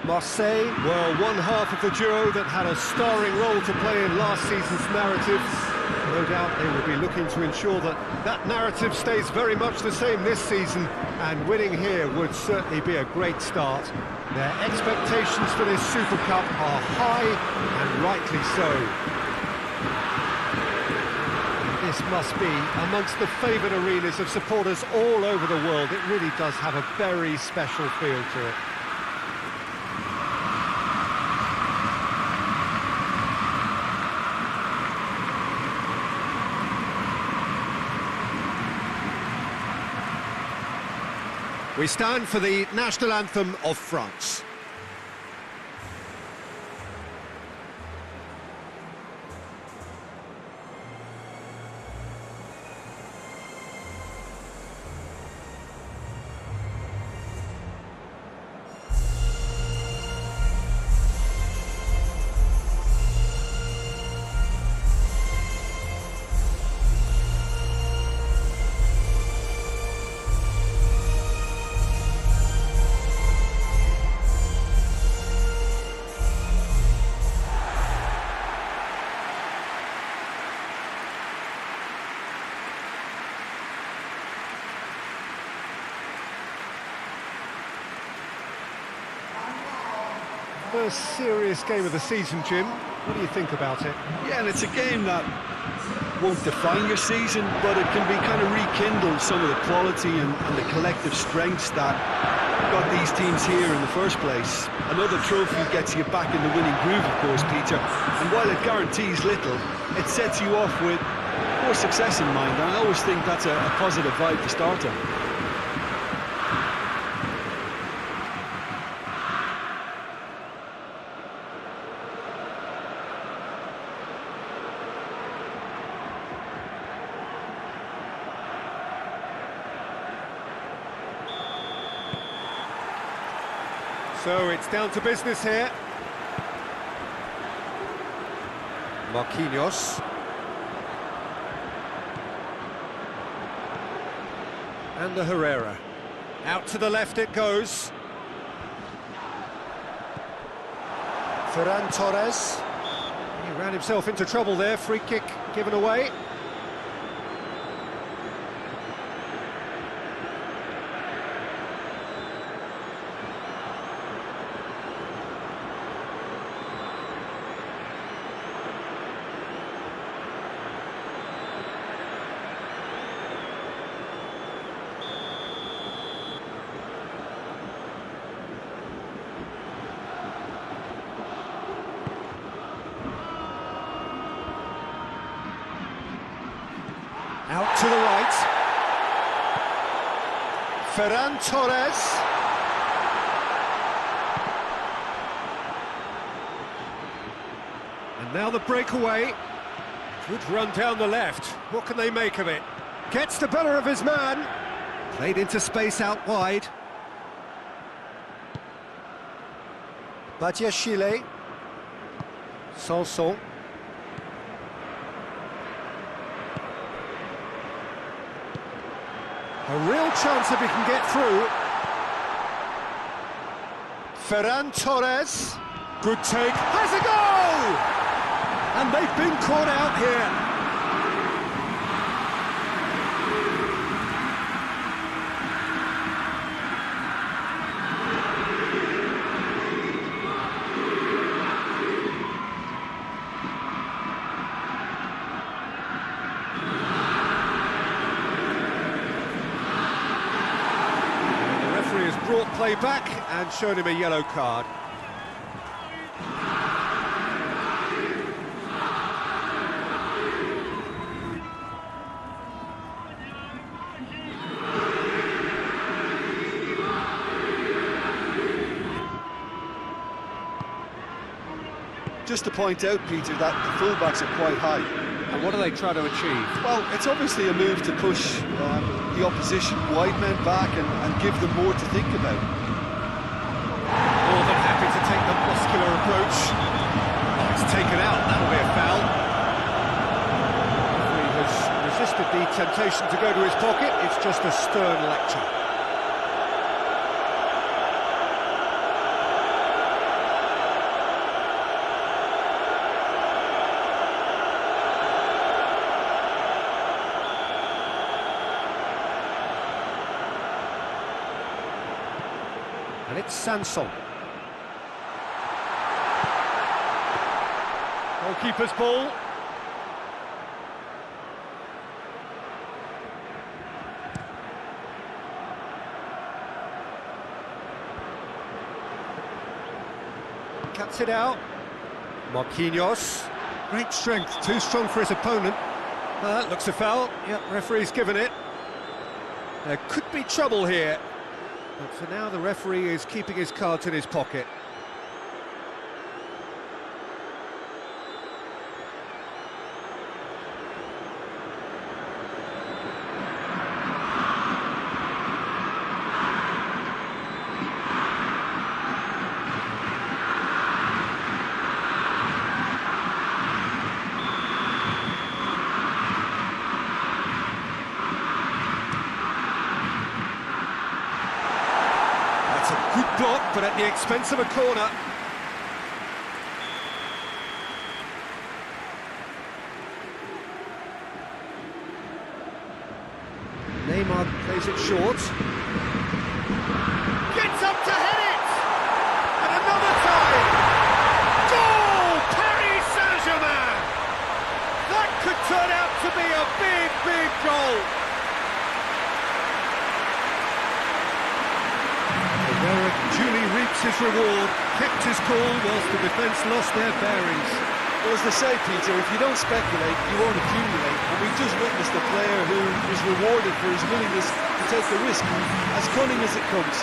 Marseille were one half of the duo that had a starring role to play in last season's narrative. No doubt they will be looking to ensure that that narrative stays very much the same this season, and winning here would certainly be a great start. Their expectations for this Super Cup are high, and rightly so. This must be amongst the favoured arenas of supporters all over the world. It really does have a very special feel to it. We stand for the national anthem of France. First serious game of the season, Jim. What do you think about it? Yeah, and it's a game that won't define your season, but it can be kind of rekindle some of the quality and the collective strengths that got these teams here in the first place. Another trophy gets you back in the winning groove, of course, Peter, and while it guarantees little, it sets you off with more success in mind, and I always think that's a positive vibe to start on. So it's down to business here. Marquinhos. And the Herrera. Out to the left it goes. Ferran Torres. He ran himself into trouble there. Free kick given away. Out to the right. Ferran Torres. And now the breakaway. Good run down the left. What can they make of it? Gets the better of his man. Played into space out wide. Badiashile. Sanson. A real chance if he can get through. Ferran Torres. Good take. Has a goal! And they've been caught out here. Brought play back and shown him a yellow card. Just to point out, Peter, that the fullbacks are quite high. And what do they try to achieve? Well, it's obviously a move to push the opposition wide men back and give them more to think about. More than happy to take the muscular approach. Oh, it's taken out, that'll be a foul. He has resisted the temptation to go to his pocket, it's just a stern lecture. And it's Sanson. Goalkeeper's ball. Cuts it out. Marquinhos. Great strength, too strong for his opponent. Looks a foul. Yep, referee's given it. There could be trouble here. But for now, the referee is keeping his cards in his pocket. Good block, but at the expense of a corner. Neymar plays it short. Gets up to hit it! And another time! Goal! Paris Saint-Germain! That could turn out to be a big, big goal! Duly reaps his reward, kept his cool whilst the defence lost their bearings. Well, as they say, Peter, if you don't speculate, you won't accumulate. And we've just witnessed a player who is rewarded for his willingness to take the risk, as cunning as it comes.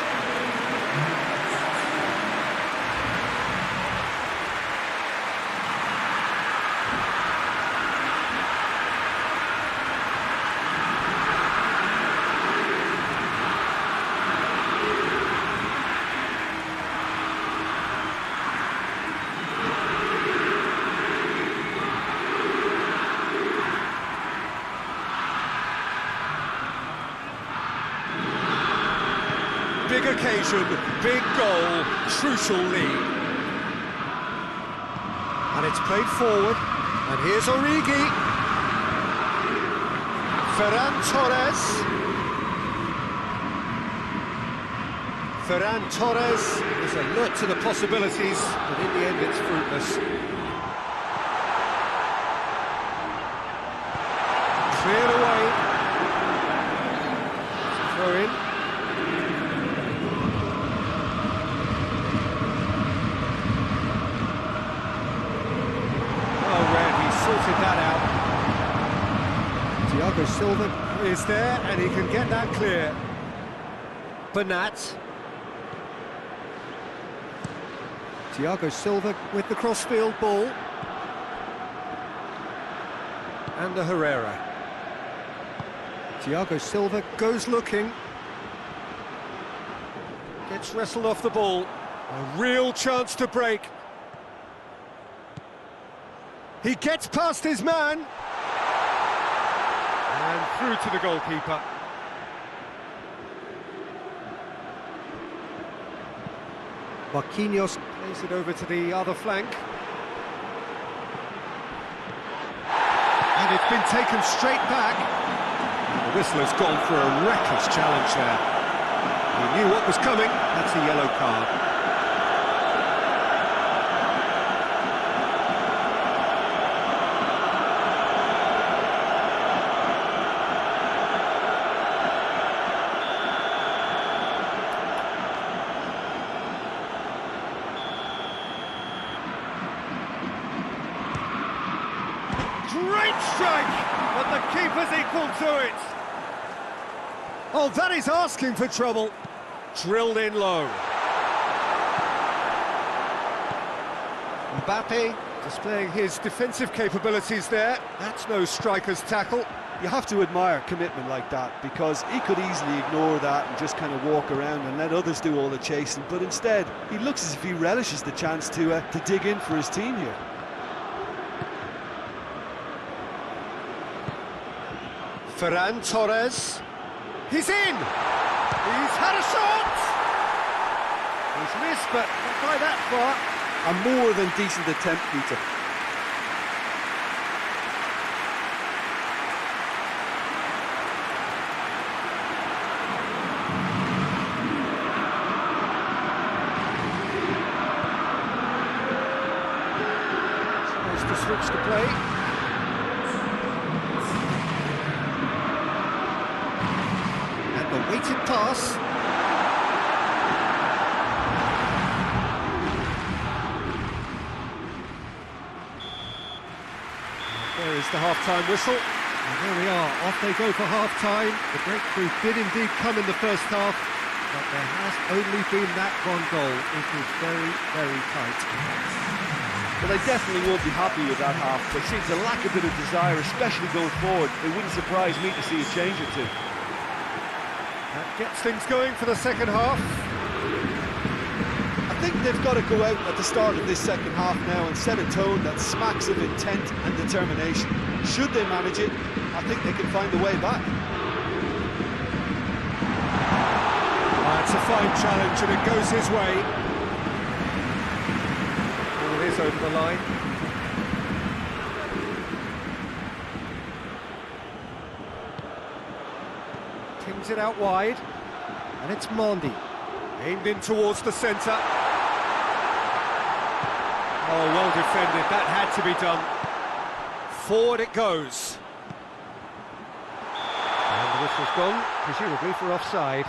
Big occasion, big goal, crucial lead. And it's played forward, and here's Origi. Ferran Torres. Ferran Torres is alert to the possibilities, but in the end it's fruitless. Cleared away. Throw in. Sorted that out. Thiago Silva is there, and he can get that clear. Bernat. Thiago Silva with the crossfield ball. And the Herrera. Thiago Silva goes looking. Gets wrestled off the ball. A real chance to break. He gets past his man. And through to the goalkeeper. Marquinhos plays it over to the other flank. And it's been taken straight back. The whistler's gone for a reckless challenge there. He knew what was coming. That's a yellow card. Great strike, but the keeper's equal to it. Oh, that is asking for trouble. Drilled in low. Mbappe displaying his defensive capabilities there. That's no striker's tackle. You have to admire commitment like that, because he could easily ignore that and just kind of walk around and let others do all the chasing, but instead he looks as if he relishes the chance to dig in for his team here. Ferran Torres. He's in! He's had a shot! He's missed, but not by that far. A more than decent attempt, Peter. Weighted pass. There is the half-time whistle. And there we are, off they go for half-time. The breakthrough did indeed come in the first half, but there has only been that one goal. It was very, very tight. Well, they definitely won't be happy with that half. There seems to lack a bit of desire, especially going forward. It wouldn't surprise me to see a change or two. That gets things going for the second half. I think they've got to go out at the start of this second half now and set a tone that smacks of intent and determination. Should they manage it, I think they can find a way back. It's a fine challenge and it goes his way. Ball is over the line. Kings it out wide. And it's Mondi. Aimed in towards the centre. Oh, well defended. That had to be done. Forward it goes. And the whistle's gone, presumably for offside.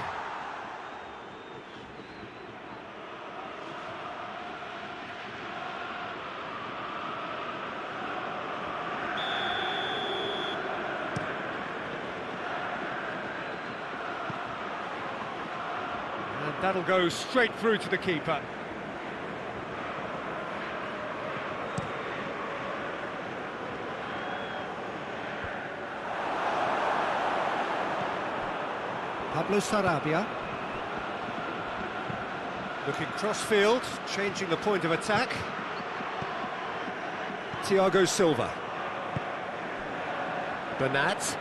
And that'll go straight through to the keeper. Pablo Sarabia. Looking cross-field, changing the point of attack. Thiago Silva. Bernat.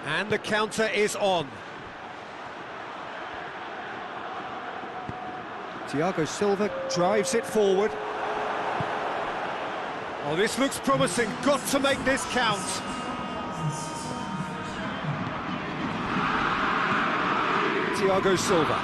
And the counter is on. Thiago Silva drives it forward. Oh, this looks promising. Got to make this count. Thiago Silva.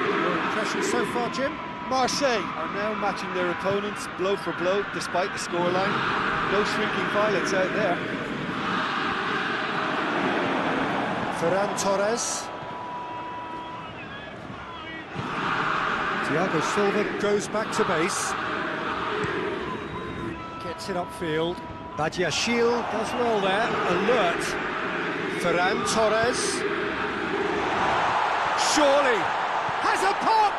Your impressions so far, Jim? Marseille are now matching their opponents blow for blow despite the scoreline. No shrinking violence out there. Ferran Torres. Thiago Silva goes back to base. Gets it upfield. Badiashile does well there. Alert. Ferran Torres. Surely has a pop!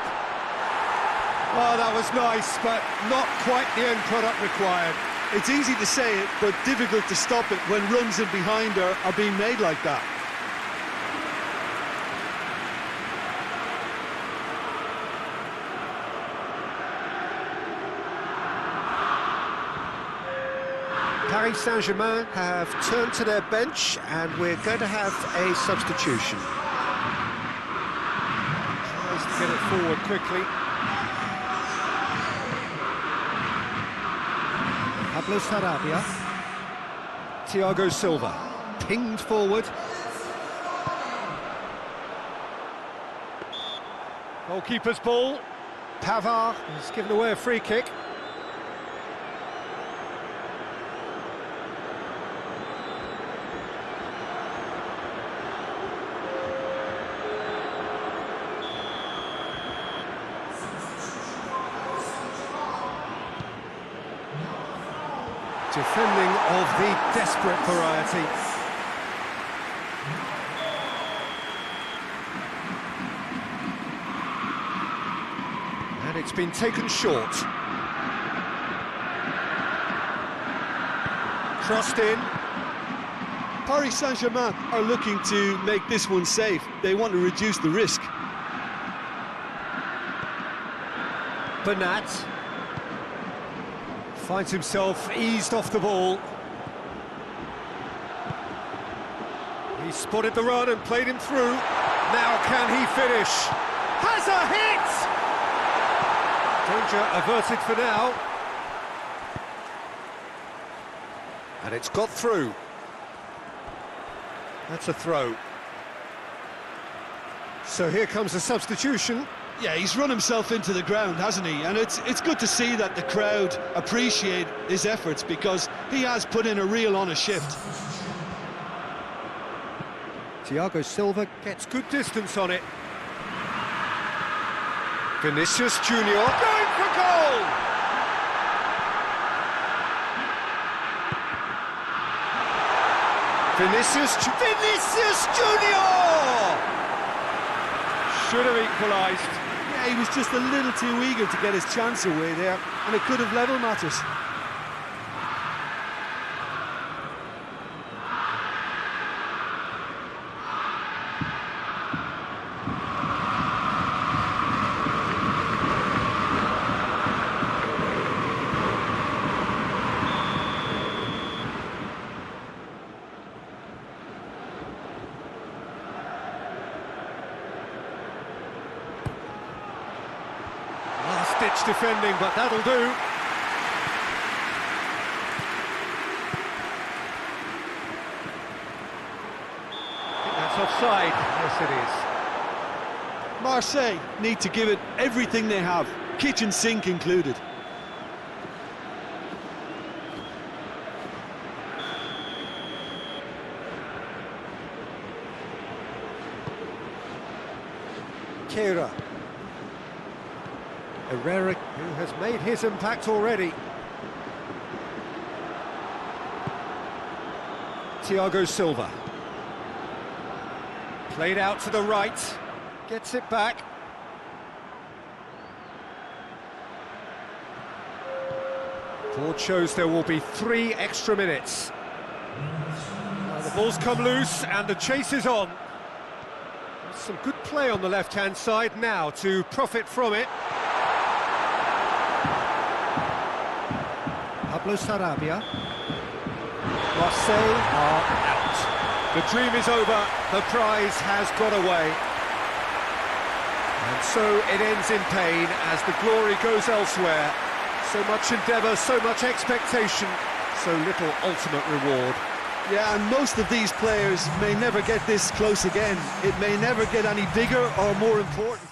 Oh, that was nice, but not quite the end product required. It's easy to say it, but difficult to stop it when runs in behind are being made like that. Paris Saint-Germain have turned to their bench, and we're going to have a substitution. Tries to get it forward quickly. Pablo Sarabia. Thiago Silva. Pinged forward. Goalkeeper's ball. Pavard has given away a free kick. Defending of the desperate variety. And it's been taken short. Crossed in. Paris Saint-Germain are looking to make this one safe. They want to reduce the risk. Bernat finds himself eased off the ball. He spotted the run and played him through. Now can he finish? Has a hit! Danger averted for now. And it's got through. That's a throw. So here comes a substitution. Yeah, he's run himself into the ground, hasn't he? And it's good to see that the crowd appreciate his efforts, because he has put in a real honest shift. Thiago Silva gets good distance on it. Vinicius Junior going for goal! Vinicius Junior! Should have equalised. Yeah, he was just a little too eager to get his chance away there, and it could have level matters. Last-ditch defending, but that'll do. I think that's offside. Yes, it is. Marseille need to give it everything they have, kitchen sink included. Kera. Herrera, who has made his impact already. Thiago Silva. Played out to the right. Gets it back. Board shows there will be 3 extra minutes. The ball's come loose and the chase is on. Some good play on the left-hand side now to profit from it. Pablo Sarabia. Marseille are out. The dream is over, the prize has got away. And so it ends in pain as the glory goes elsewhere. So much endeavour, so much expectation, so little ultimate reward. Yeah, and most of these players may never get this close again. It may never get any bigger or more important.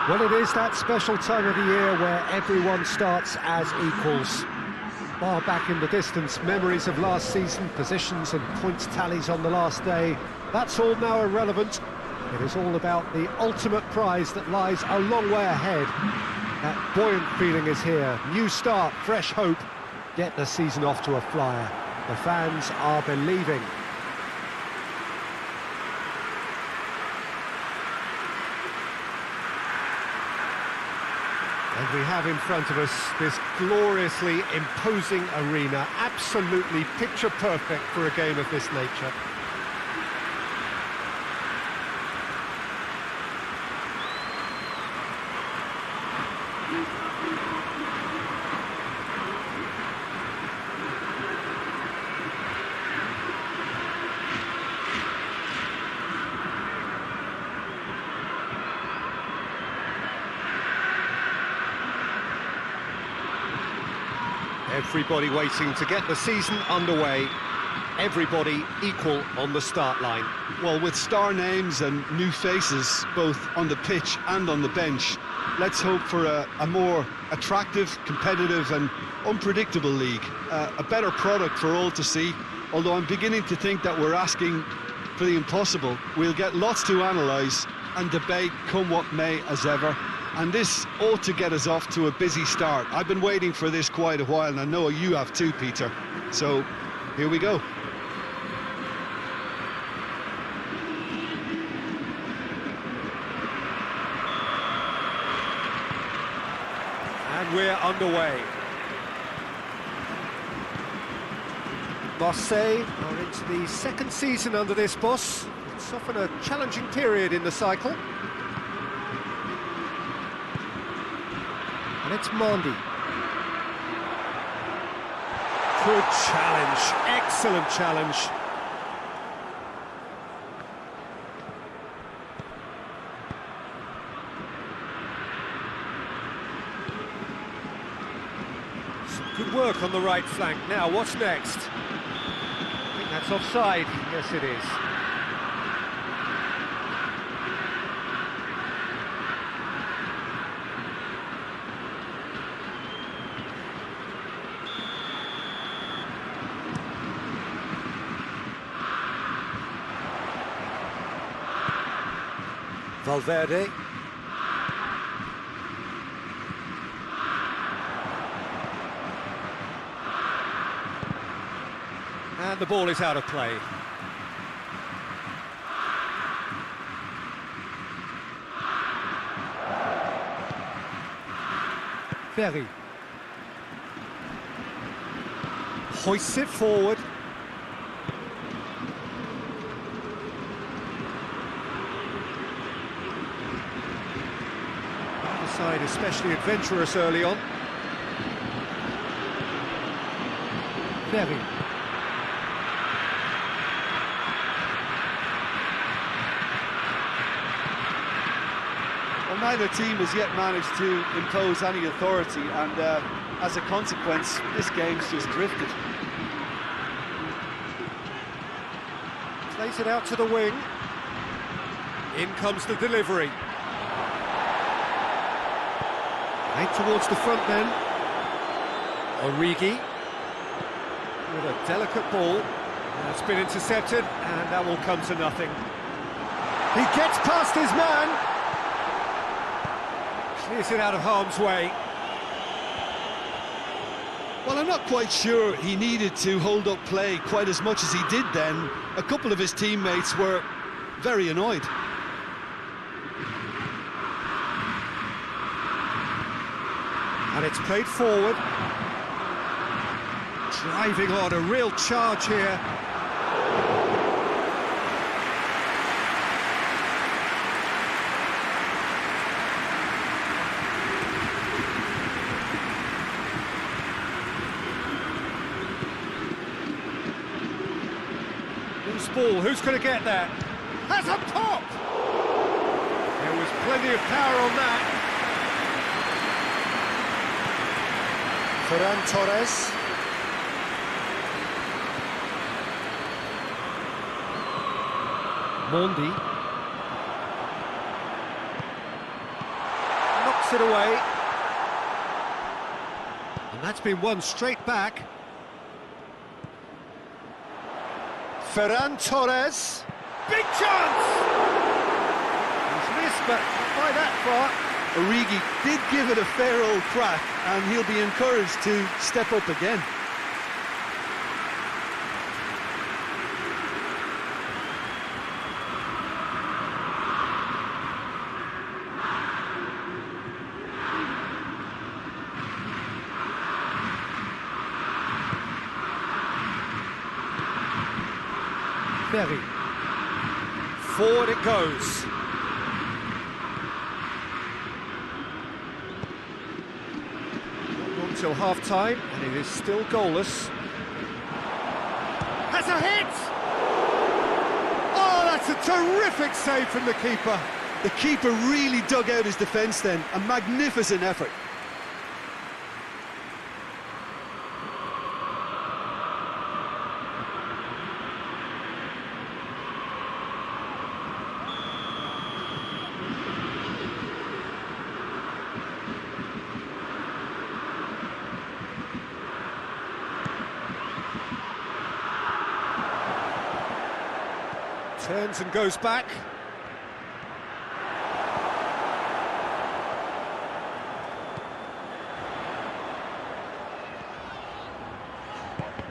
Well, it is that special time of the year where everyone starts as equals. Far back in the distance, memories of last season, positions and points tallies on the last day, that's all now irrelevant. It is all about the ultimate prize that lies a long way ahead. That buoyant feeling is here. New start, fresh hope. Get the season off to a flyer. The fans are believing. And we have in front of us this gloriously imposing arena, absolutely picture perfect for a game of this nature. Everybody waiting to get the season underway. Everybody equal on the start line. Well, with star names and new faces, both on the pitch and on the bench, let's hope for a more attractive, competitive and unpredictable league. A better product for all to see, although I'm beginning to think that we're asking for the impossible. We'll get lots to analyse and debate come what may as ever. And this ought to get us off to a busy start. I've been waiting for this quite a while, and I know you have too, Peter. So, here we go. And we're underway. Marseille are into the second season under this boss. It's often a challenging period in the cycle. And it's Mondi. Good challenge, excellent challenge. Some good work on the right flank. Now, what's next? I think that's offside. Yes, it is. Valverde. And the ball is out of play. Ferry. Hoists it forward. Side especially adventurous early on. Very. Well, neither team has yet managed to impose any authority, and as a consequence, this game's just drifted. Plays it out to the wing. In comes the delivery. Right towards the front then. Origi with a delicate ball. That's been intercepted, and that will come to nothing. He gets past his man. Clears it out of harm's way. Well, I'm not quite sure he needed to hold up play quite as much as he did then. A couple of his teammates were very annoyed. And it's played forward. Driving on, a real charge here. Loose ball, who's going to get that? Has a pop! There was plenty of power on that. Ferran Torres. Mondi. knocks it away. And that's been won straight back. Ferran Torres. Big chance! He's missed, but not by that far. Origi did give it a fair old crack, and he'll be encouraged to step up again. Dari. Forward it goes. Not long till half-time, and it is still goalless. Has a hit! Oh, that's a terrific save from the keeper. The keeper really dug out his defence then. A magnificent effort. Turns and goes back.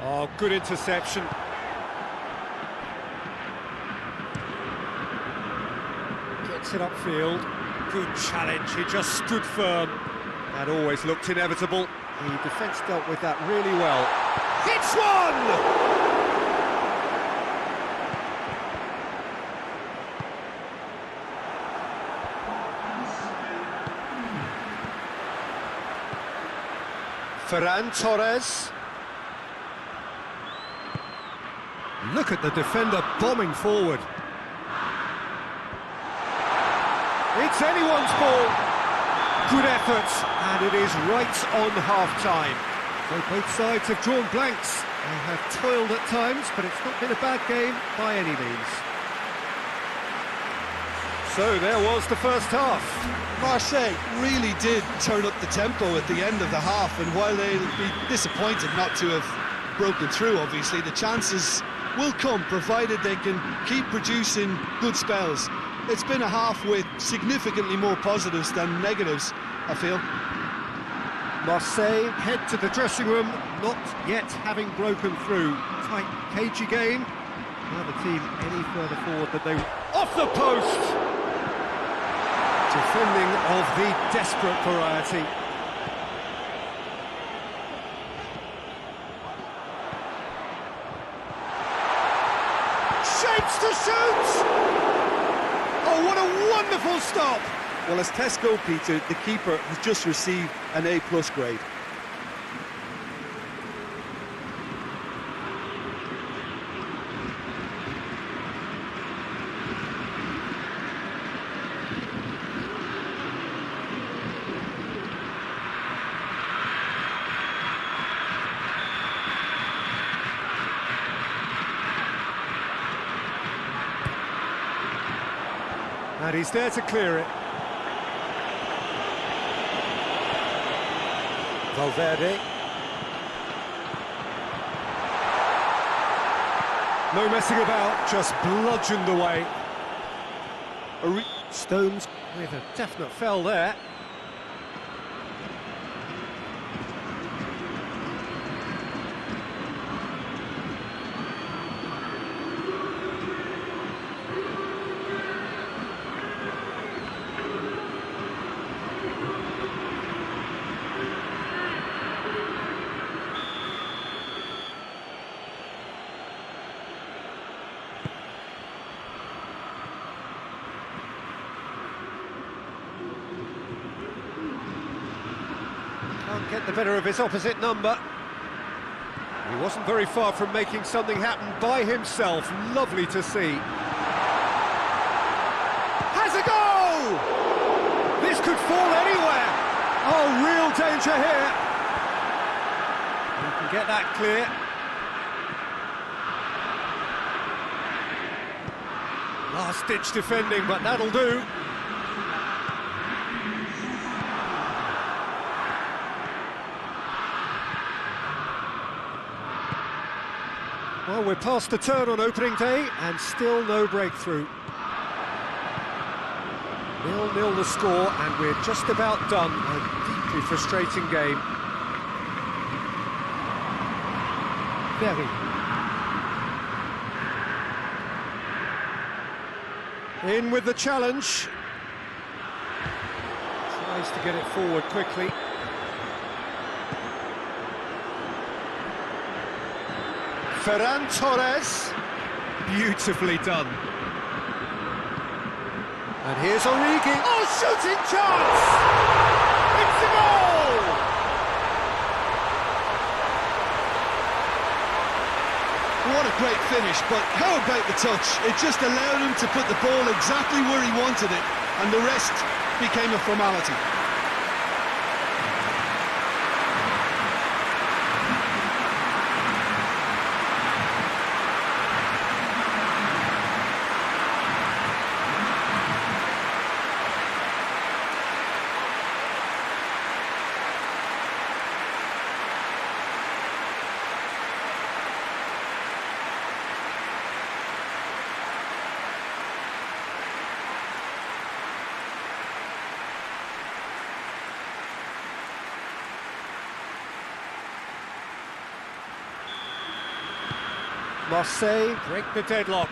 Oh, good interception. Gets it upfield. Good challenge, he just stood firm. That always looked inevitable. The defence dealt with that really well. Hits one! Ferran Torres. Look at the defender bombing forward. It's anyone's ball. Good effort, and it is right on half-time. So both sides have drawn blanks. They have toiled at times, but it's not been a bad game by any means. So there was the first half. Marseille really did turn up the tempo at the end of the half, and while they'll be disappointed not to have broken through, obviously, the chances will come, provided they can keep producing good spells. It's been a half with significantly more positives than negatives, I feel. Marseille head to the dressing room, not yet having broken through. Tight, cagey game. Now the team any further forward than they... Off the post! Defending of the desperate variety. Shapes to shoot! Oh, what a wonderful stop! Well, as tests go, Peter, the keeper has just received an A+ grade. And he's there to clear it. Valverde. No messing about, just bludgeoned away. Stones with a definite fell there. Can't get the better of his opposite number. He wasn't very far from making something happen by himself. Lovely to see. Has a go! This could fall anywhere. Oh, real danger here. He can get that clear. Last-ditch defending, but that'll do. Well, we're past the turn on opening day and still no breakthrough. 0-0 the score, and we're just about done. A deeply frustrating game. Very. In with the challenge. Tries to get it forward quickly. Ferran Torres. Beautifully done. And here's Origi. Oh, shooting chance! It's a goal! What a great finish, but how about the touch? It just allowed him to put the ball exactly where he wanted it, and the rest became a formality. Marseille break the deadlock.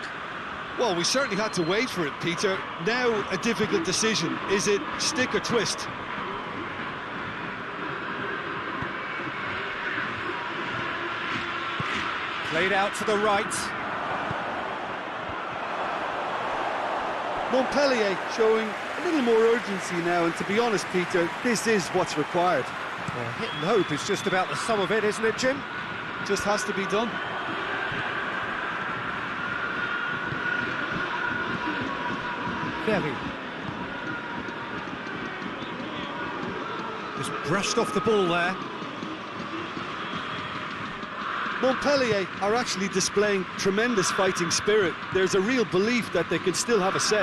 Well, we certainly had to wait for it, Peter. Now a difficult decision. Is it stick or twist? Played out to the right. Montpellier showing a little more urgency now, and to be honest, Peter, this is what's required. Well, hit and hope is just about the sum of it, isn't it, Jim? Just has to be done. Very. Just brushed off the ball there. Montpellier are actually displaying tremendous fighting spirit. There's a real belief that they can still have a say.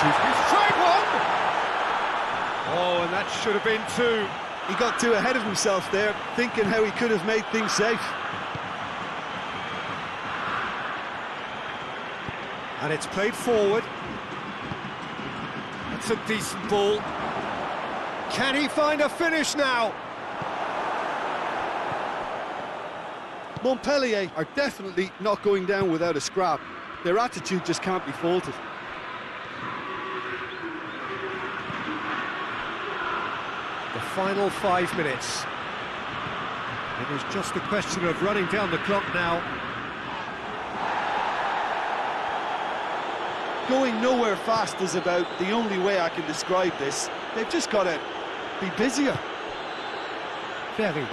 He's tried one! Oh, and that should have been two. He got too ahead of himself there, thinking how he could have made things safe. And it's played forward. That's a decent ball. Can he find a finish now? Montpellier are definitely not going down without a scrap. Their attitude just can't be faulted. The final 5 minutes. It is just a question of running down the clock now. Going nowhere fast is about the only way I can describe this. They've just got to be busier. Very.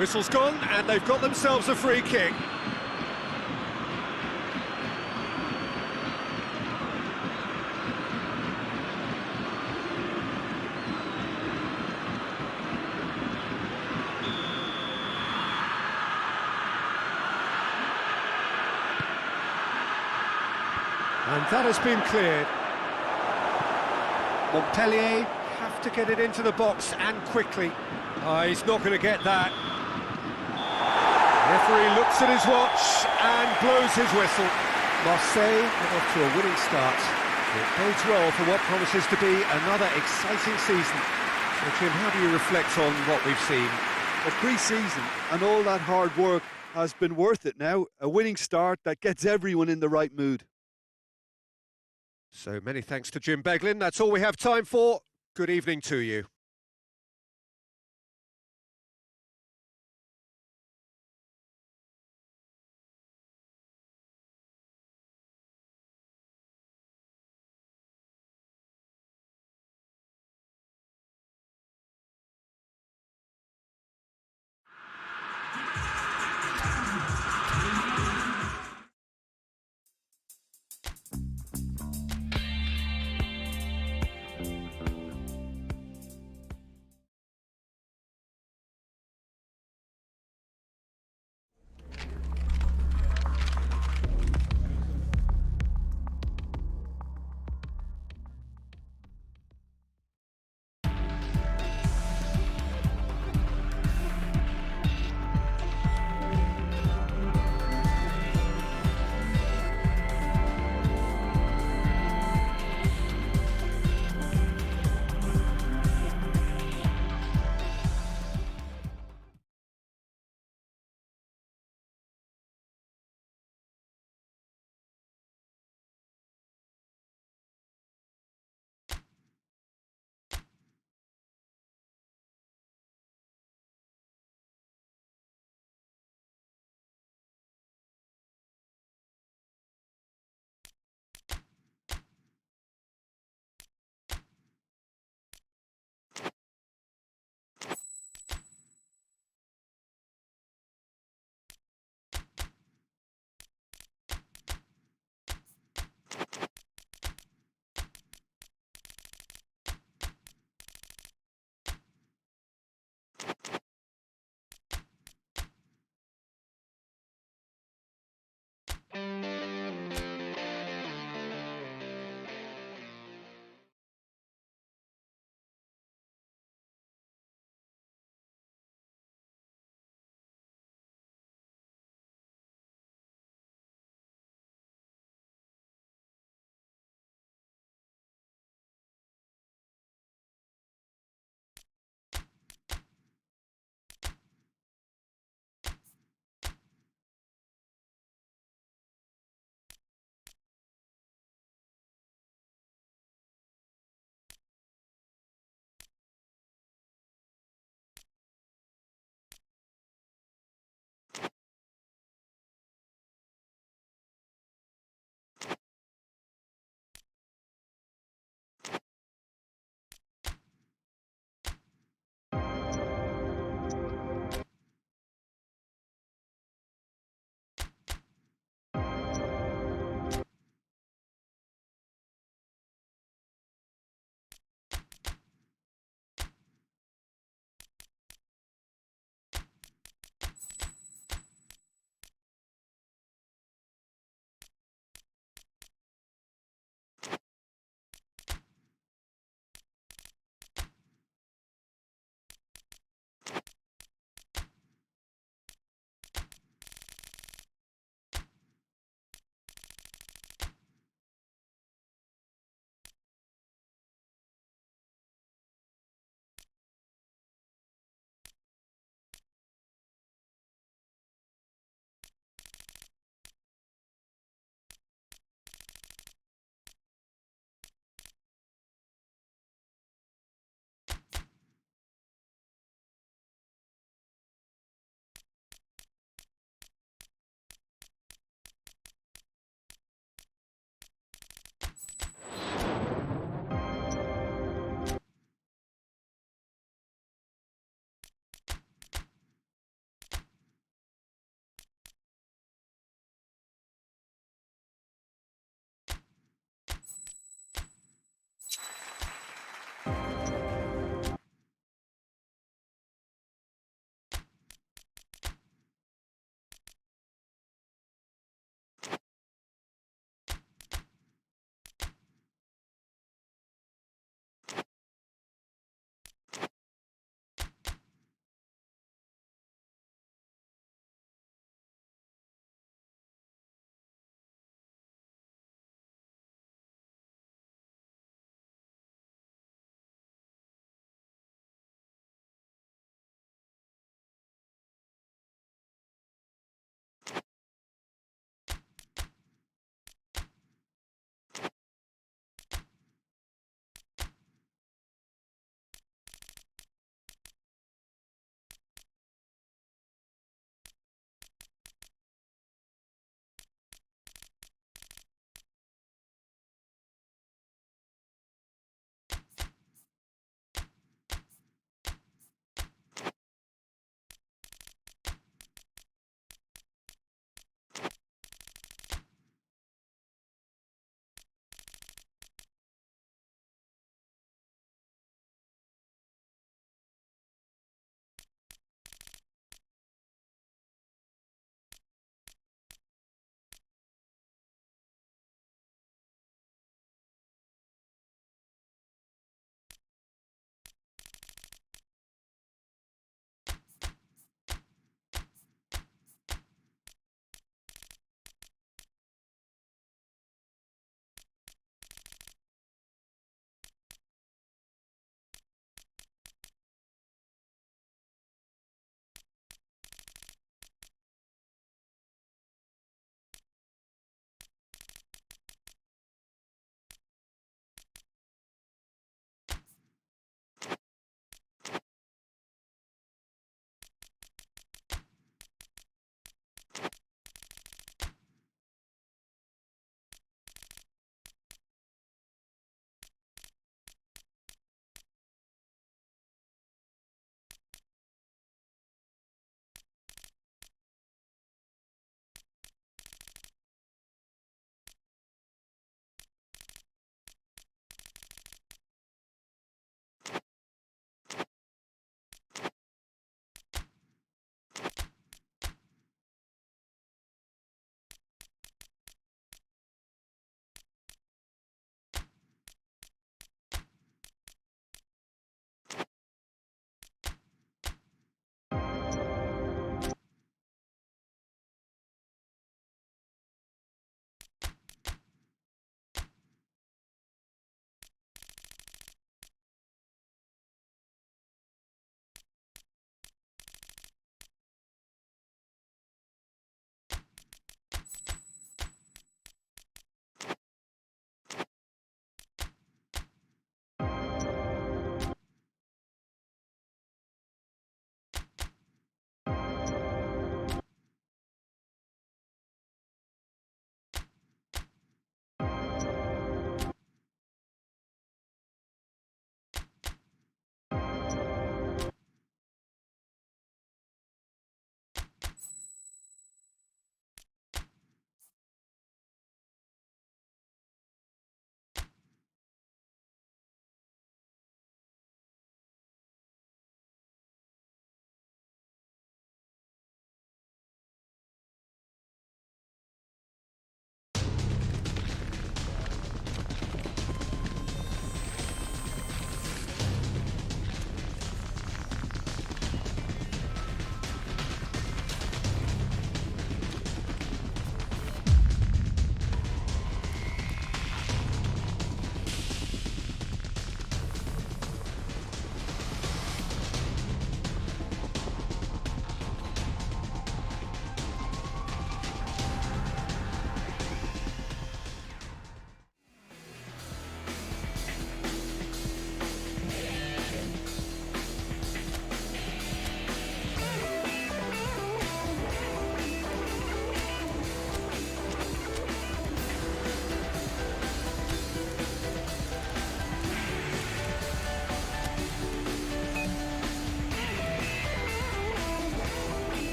Whistle's gone, and they've got themselves a free kick. And that has been cleared. Montpellier have to get it into the box, and quickly. He's not going to get that. Referee looks at his watch and blows his whistle. Marseille get off to a winning start. It bodes well for what promises to be another exciting season. So, Jim, how do you reflect on what we've seen? A pre-season and all that hard work has been worth it now. A winning start that gets everyone in the right mood. So many thanks to Jim Beglin. That's all we have time for. Good evening to you.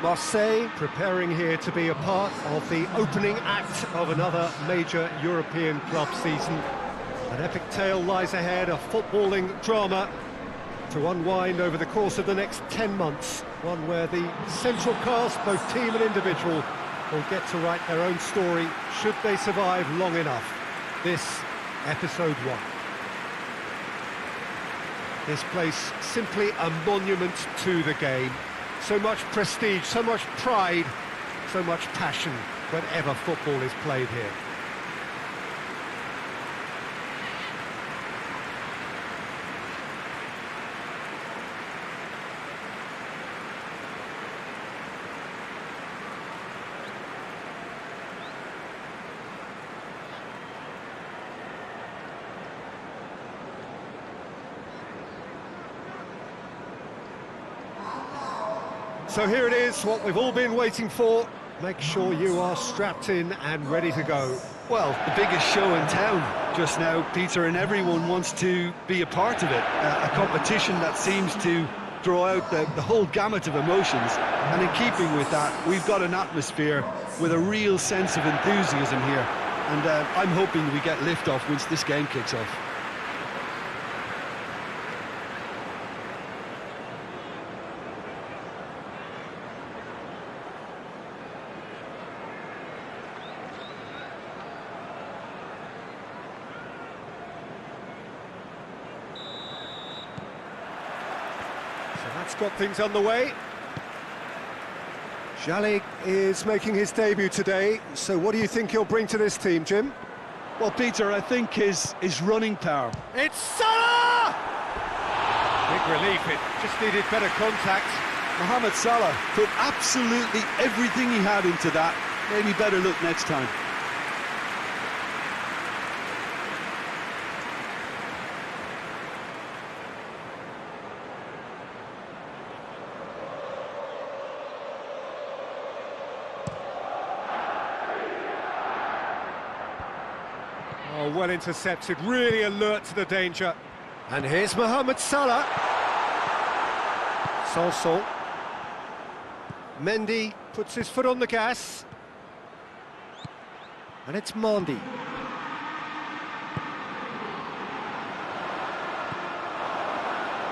Marseille preparing here to be a part of the opening act of another major European club season. An epic tale lies ahead, a footballing drama to unwind over the course of the next 10 months. One where the central cast, both team and individual, will get to write their own story, should they survive long enough. This, episode 1. This place, simply a monument to the game. So much prestige, so much pride, so much passion whenever football is played here. So here it is, what we've all been waiting for. Make sure you are strapped in and ready to go. Well, the biggest show in town just now, Peter, and everyone wants to be a part of it. A competition that seems to draw out the whole gamut of emotions. And in keeping with that, we've got an atmosphere with a real sense of enthusiasm here. And I'm hoping we get lift-off once this game kicks off. That's got things underway. Jalik is making his debut today, so what do you think he'll bring to this team, Jim? Well, Peter, I think his running power. It's Salah! Big relief, it just needed better contact. Mohamed Salah put absolutely everything he had into that. Maybe better look next time. Oh, well intercepted, really alert to the danger. And here's Mohamed Salah. Sanson. Mendy puts his foot on the gas. And it's Mendy.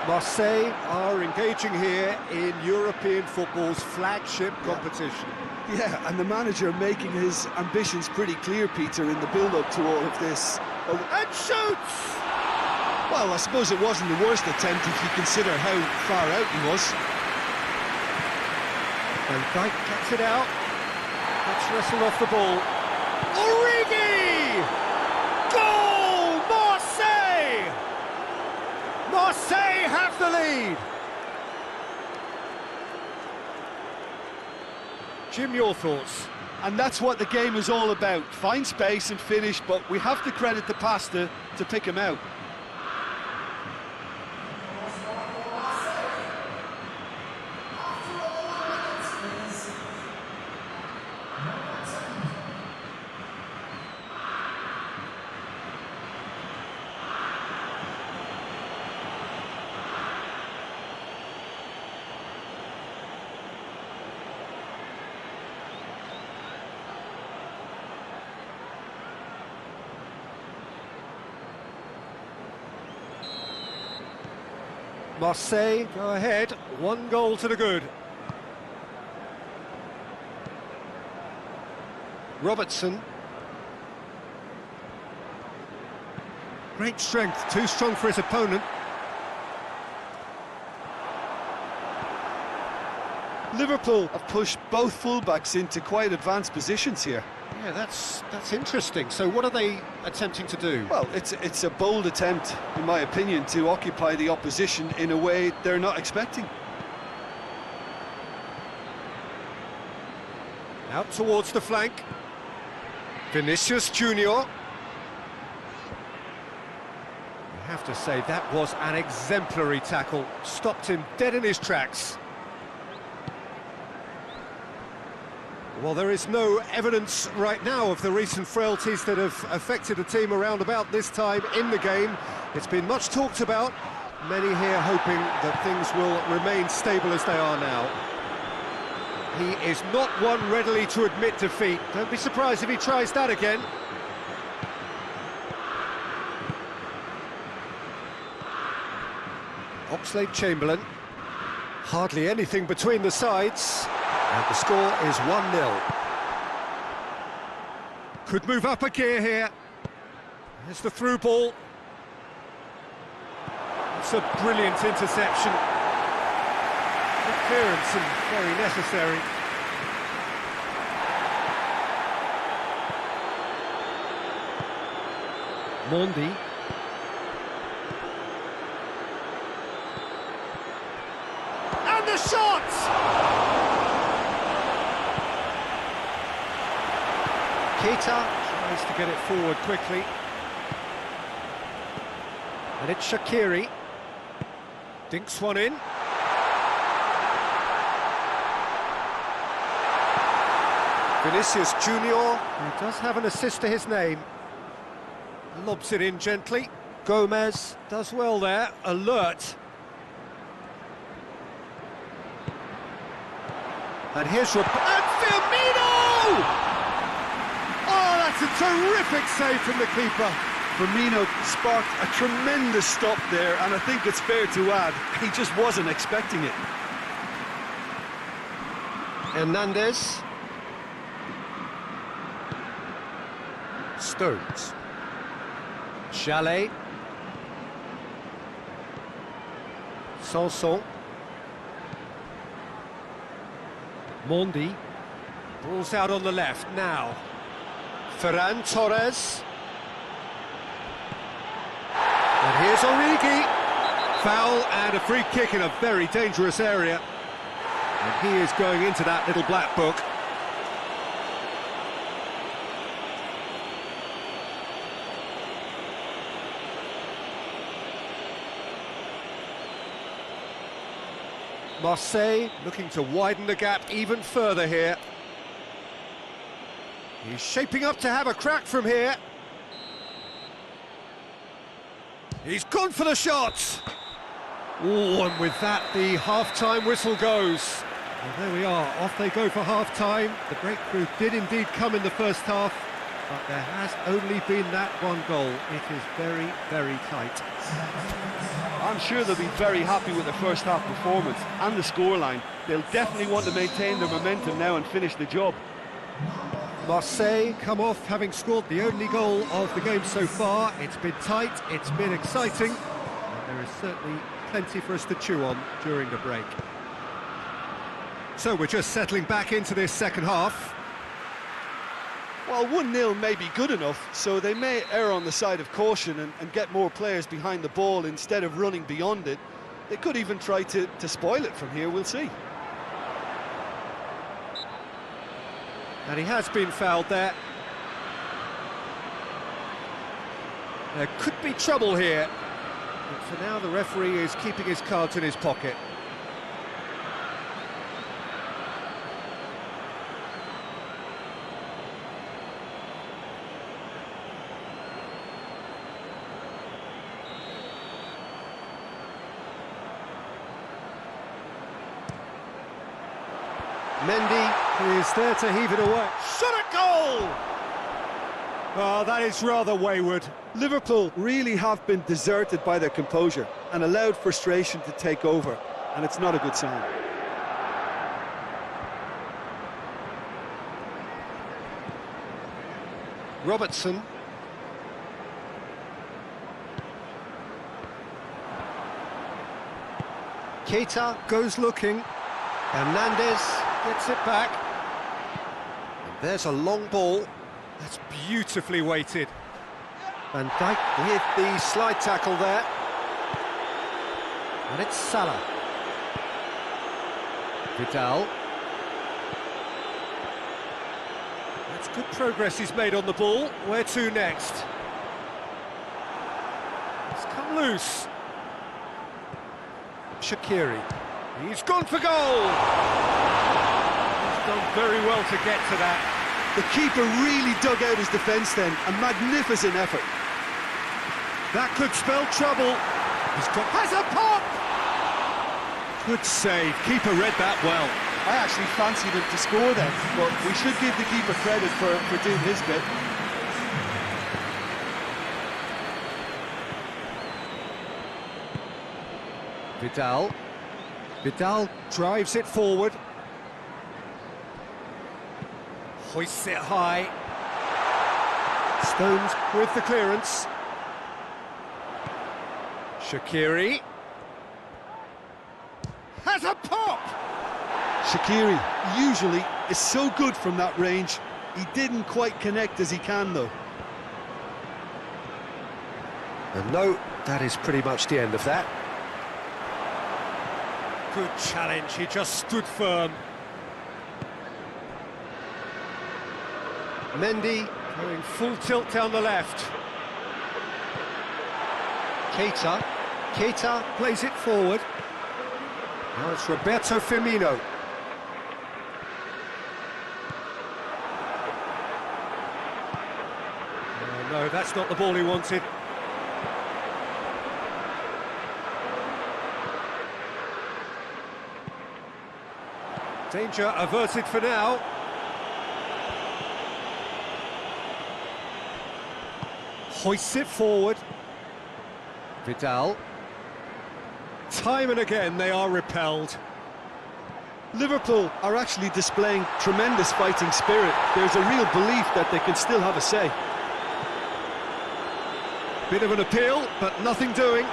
Marseille are engaging here in European football's flagship competition. Yeah, and the manager making his ambitions pretty clear, Peter, in the build-up to all of this. And shoots! Well, I suppose it wasn't the worst attempt if you consider how far out he was. And Dyke gets it out. Gets wrestled off the ball. Origi! Goal! Marseille! Marseille have the lead! Jim, your thoughts? And that's what the game is all about. Find space and finish, but we have to credit the pasta to pick him out. Marseille go ahead, 1 goal to the good. Robertson. Great strength, too strong for his opponent. Liverpool have pushed both fullbacks into quite advanced positions here. Yeah, that's interesting. So what are they attempting to do? Well, it's a bold attempt, in my opinion, to occupy the opposition in a way they're not expecting. Out towards the flank. Vinicius Junior. I have to say, that was an exemplary tackle. Stopped him dead in his tracks. Well, there is no evidence right now of the recent frailties that have affected the team around about this time in the game. It's been much talked about. Many here hoping that things will remain stable as they are now. He is not one readily to admit defeat. Don't be surprised if he tries that again. Oxlade-Chamberlain. Hardly anything between the sides. And the score is 1-0. Could move up a gear here. There's the through ball. It's a brilliant interception. Good clearance and very necessary. Mondi. And the shot! Keita tries to get it forward quickly. And it's Shaqiri. Dinks one in. Vinicius Junior, who does have an assist to his name. Lobs it in gently. Gomez does well there, alert. And here's and Firmino! Oh, that's a terrific save from the keeper. Firmino sparked a tremendous stop there, and I think it's fair to add, he just wasn't expecting it. Hernandez. Stones. Chalet. Sanson. Mondi. Ball's out on the left now. Ferran Torres. And here's Origi. Foul and a free kick in a very dangerous area. And he is going into that little black book. Marseille looking to widen the gap even further here. He's shaping up to have a crack from here. He's gone for the shot! Oh, and with that, the half-time whistle goes. Well, there we are, off they go for half-time. The breakthrough did indeed come in the first half, but there has only been that one goal. It is very, very tight. I'm sure they'll be very happy with their first half performance and the scoreline. They'll definitely want to maintain their momentum now and finish the job. Marseille come off having scored the only goal of the game so far. It's been tight, it's been exciting, and there is certainly plenty for us to chew on during the break. So we're just settling back into this second half. Well, 1-0 may be good enough, so they may err on the side of caution and get more players behind the ball instead of running beyond it. They could even try to spoil it from here, we'll see. And he has been fouled there. There could be trouble here. But for now, the referee is keeping his cards in his pocket. Mendy is there to heave it away. Shot at goal! Oh, that is rather wayward. Liverpool really have been deserted by their composure and allowed frustration to take over, and it's not a good sign. Robertson. Keita goes looking. Hernandez gets it back. And there's a long ball. That's beautifully weighted. Van Dijk with the slide tackle there. And it's Salah. Vidal. That's good progress he's made on the ball. Where to next? It's come loose. Shaqiri. He's gone for goal! He's done very well to get to that. The keeper really dug out his defence then, a magnificent effort. That could spell trouble. Has a pop! Good save, keeper read that well. I actually fancied him to score then, but we should give the keeper credit for doing his bit. Vidal drives it forward. Hoists it high. Stones with the clearance. Shaqiri has a pop! Shaqiri usually is so good from that range. He didn't quite connect as he can though. And no, that is pretty much the end of that. Good challenge, he just stood firm. Mendy going full tilt down the left. Keita plays it forward. Now it's Roberto Firmino. Oh, no, that's not the ball he wanted. Danger averted for now. Hoists it forward. Vidal. Time and again they are repelled. Liverpool are actually displaying tremendous fighting spirit. There's a real belief that they can still have a say. Bit of an appeal, but nothing doing.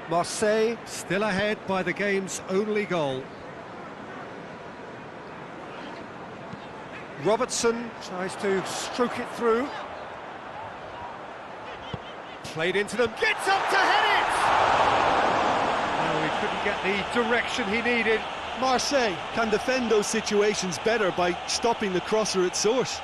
Marseille still ahead by the game's only goal. Robertson tries to stroke it through. Played into them, gets up to head it! No, he couldn't get the direction he needed. Marseille can defend those situations better by stopping the crosser at source.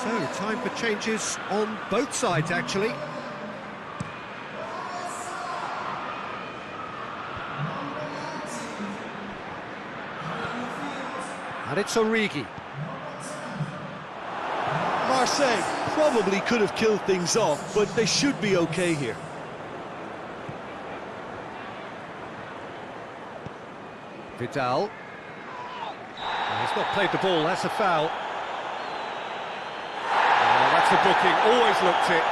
So, time for changes on both sides, actually. And it's Origi. Marseille probably could have killed things off, but they should be okay here. Vidal. He's not played the ball, that's a foul. The booking, always looked it.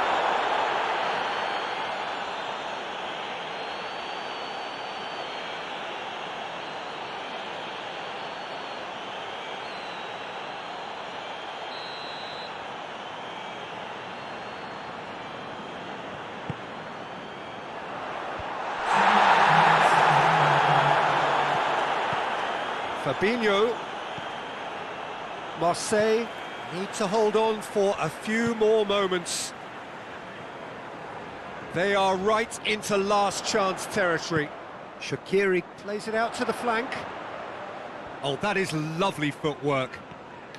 Fabinho. Marseille need to hold on for a few more moments. They are right into last chance territory. Shaqiri plays it out to the flank. Oh, that is lovely footwork.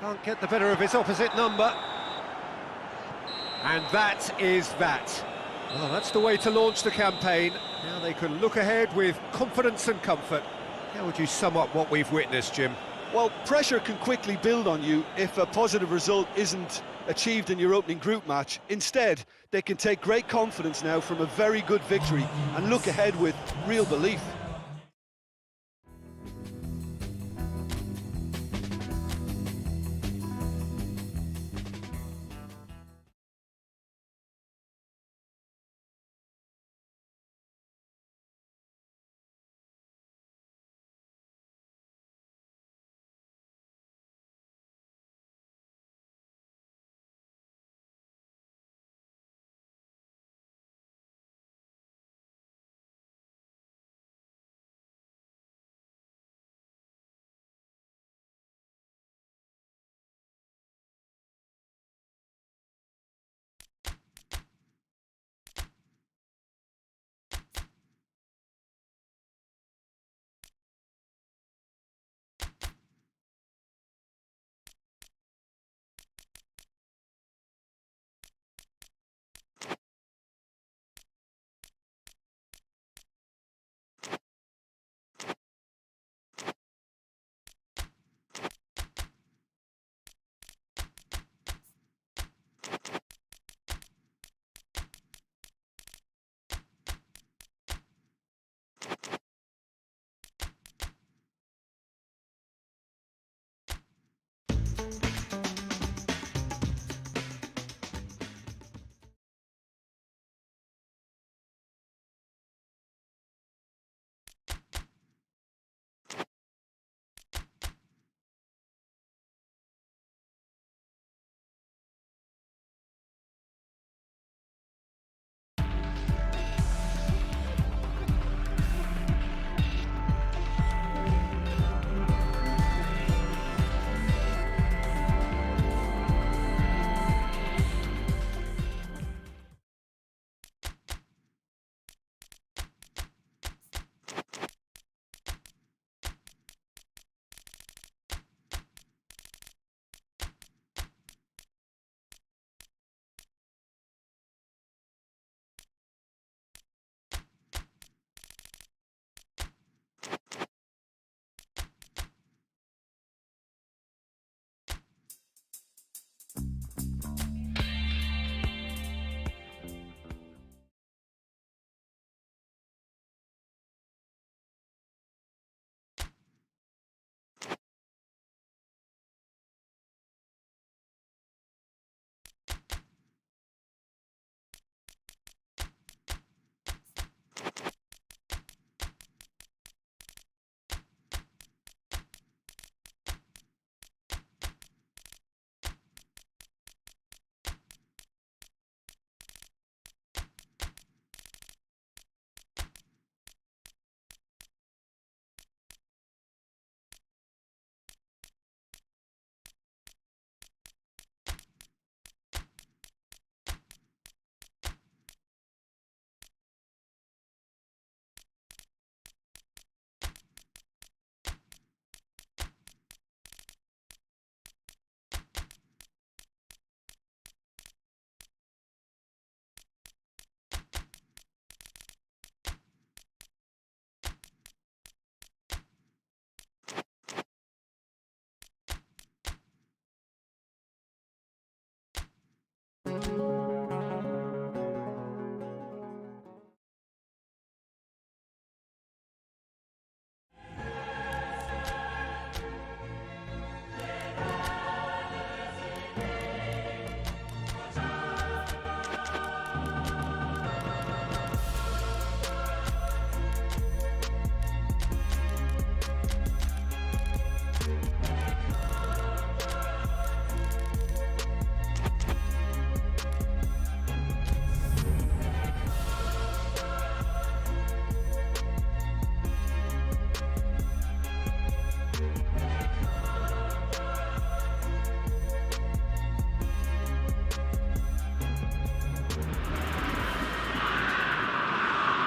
Can't get the better of his opposite number. And that is that. Well, that's the way to launch the campaign. Now they can look ahead with confidence and comfort. How would you sum up what we've witnessed, Jim? Well, pressure can quickly build on you if a positive result isn't achieved in your opening group match. Instead, they can take great confidence now from a very good victory and look ahead with real belief.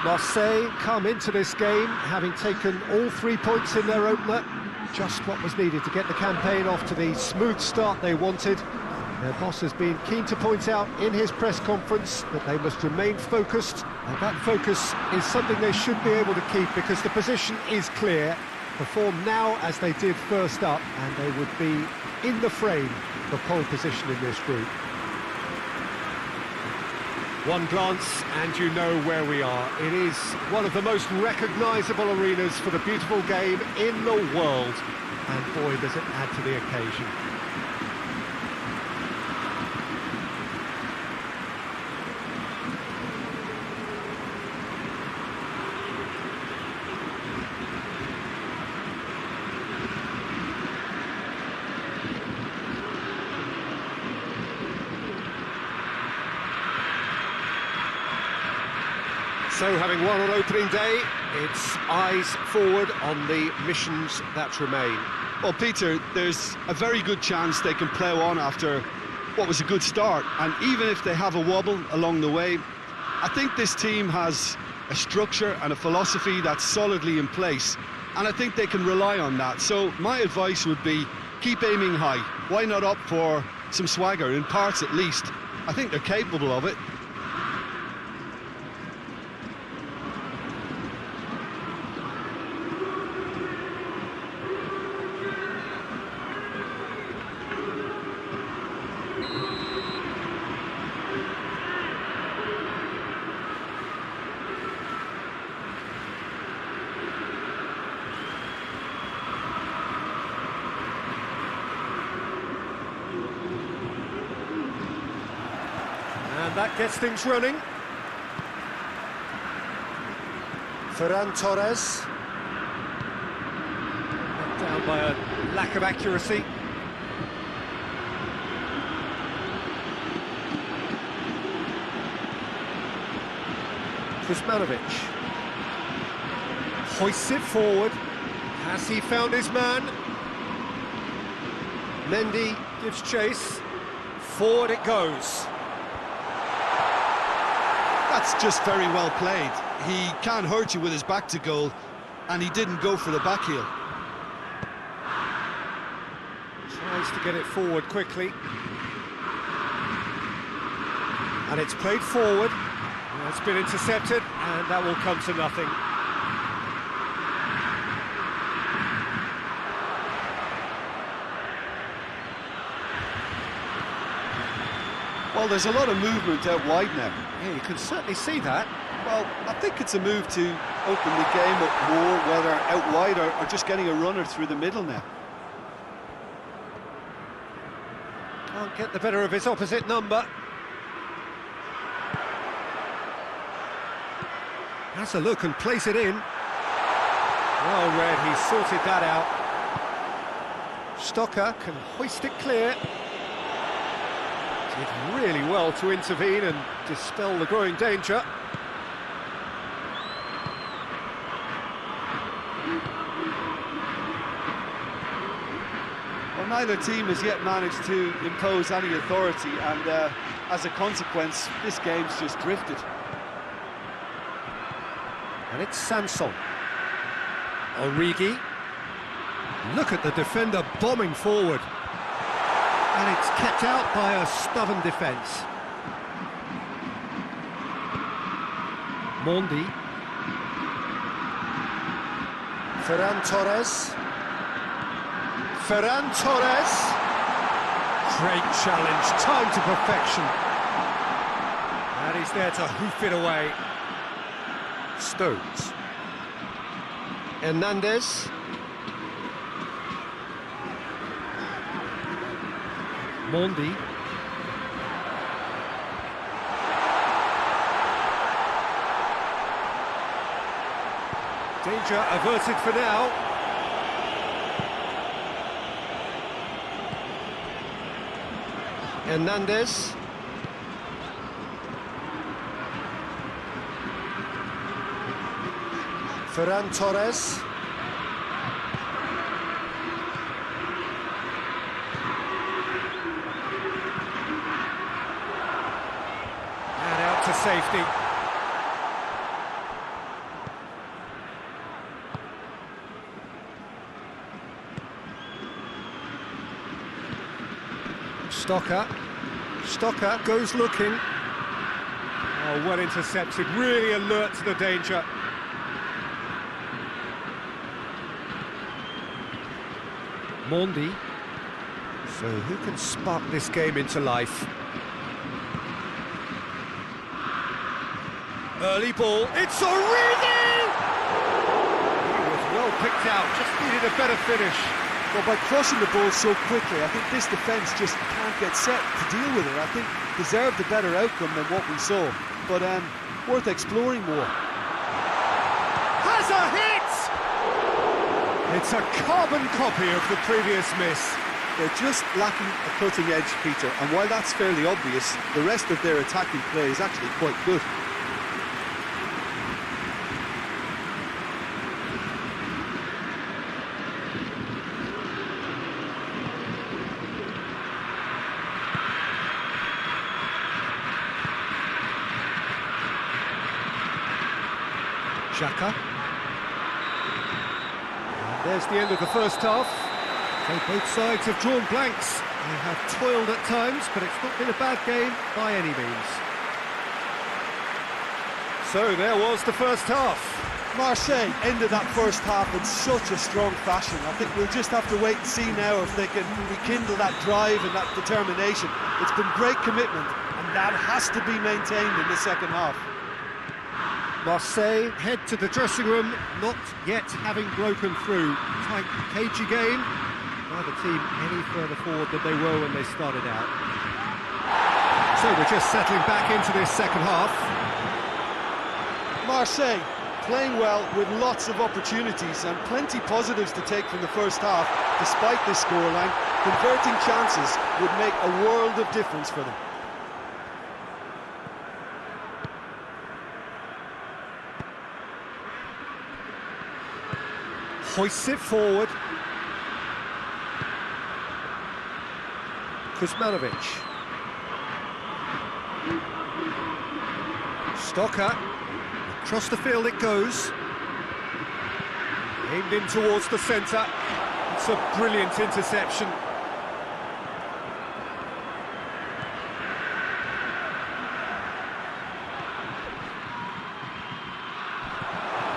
Marseille come into this game having taken all 3 points in their opener. Just what was needed to get the campaign off to the smooth start they wanted. Their boss has been keen to point out in his press conference that they must remain focused, and that focus is something they should be able to keep because the position is clear. Perform now as they did first up, and they would be in the frame for pole position in this group. One glance and you know where we are. It is one of the most recognisable arenas for the beautiful game in the world. And boy, does it add to the occasion. So, having won on opening day, it's eyes forward on the missions that remain. Well, Peter, there's a very good chance they can plough on after what was a good start. And even if they have a wobble along the way, I think this team has a structure and a philosophy that's solidly in place. And I think they can rely on that. So my advice would be, keep aiming high. Why not opt for some swagger, in parts at least? I think they're capable of it. And that gets things running. Ferran Torres. Down by a lack of accuracy. Kuzmanovic. Hoists it forward. Has he found his man? Mendy gives chase. Forward it goes. That's just very well played. He can't hurt you with his back to goal, and he didn't go for the back heel. Tries to get it forward quickly. And it's played forward. It's been intercepted, and that will come to nothing. Well, there's a lot of movement out wide now. Yeah, you can certainly see that. Well, I think it's a move to open the game up more, whether out wide or just getting a runner through the middle now. Can't get the better of his opposite number. Has a look and plays it in. Well read, he sorted that out. Stocker can hoist it clear. Did really well to intervene and dispel the growing danger. Well, neither team has yet managed to impose any authority, and as a consequence, this game's just drifted. And it's Sanson. Origi. Look at the defender bombing forward. And it's kept out by a stubborn defence. Mondi. Ferran Torres. Ferran Torres. Great challenge, time to perfection. And he's there to hoof it away. Stones. Hernandez. Mondi. Danger averted for now. Hernandez. Ferran Torres. And out to safety. Stocker goes looking. Oh, well intercepted, really alert to the danger. Mondi. So who can spark this game into life? Early ball, it's Origi! He was well picked out, just needed a better finish. Well, by crossing the ball so quickly, I think this defence just can't get set to deal with it. I think deserved a better outcome than what we saw, but worth exploring more. Has a hit! It's a carbon copy of the previous miss. They're just lacking a cutting edge, Peter, and while that's fairly obvious, the rest of their attacking play is actually quite good. Xhaka. And there's the end of the first half. So both sides have drawn blanks. They have toiled at times, but it's not been a bad game by any means. So there was the first half. Marseille ended that first half in such a strong fashion. I think we'll just have to wait and see now if they can rekindle that drive and that determination. It's been great commitment, and that has to be maintained in the second half. Marseille head to the dressing room, not yet having broken through. Tight, cagey game. Neither team any further forward than they were when they started out. So we're just settling back into this second half. Marseille playing well with lots of opportunities and plenty positives to take from the first half. Despite this scoreline, converting chances would make a world of difference for them. Hoists it forward. Kuzmanovic. Stocker. Across the field it goes. Aimed in towards the centre. It's a brilliant interception.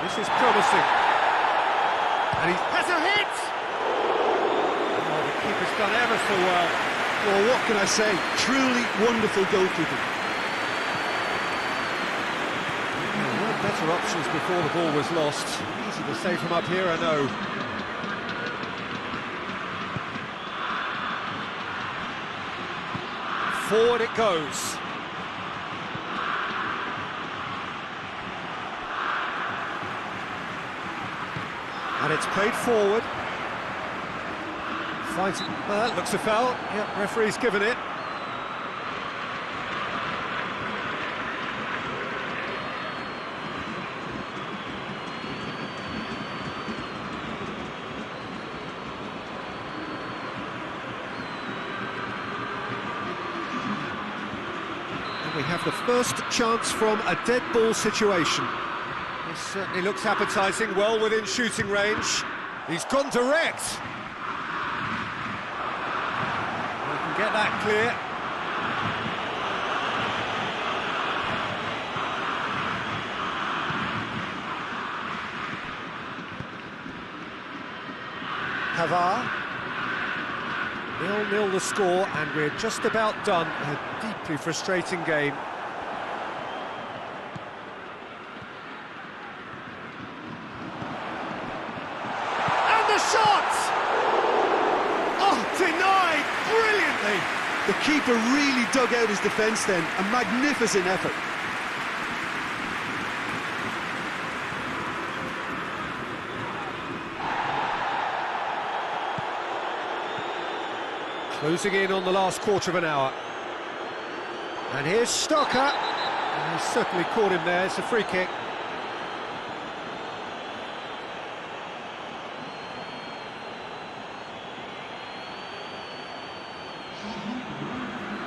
This is promising. And he has a hit! Oh, the keeper's done ever so well. Well, what can I say? Truly wonderful goalkeeping. There were better options before the ball was lost. Easy to say from up here, I know. Forward it goes. And it's played forward. Finds it. Looks a foul. Yep, referee's given it. And we have the first chance from a dead ball situation. This certainly looks appetising, well within shooting range. He's gone direct. We can get that clear. Pavard. 0-0 the score, and we're just about done. A deeply frustrating game. Shot! Oh, denied brilliantly! The keeper really dug out his defence then. A magnificent effort. Closing in on the last quarter of an hour. And here's Stocker. And he's certainly caught him there. It's a free kick.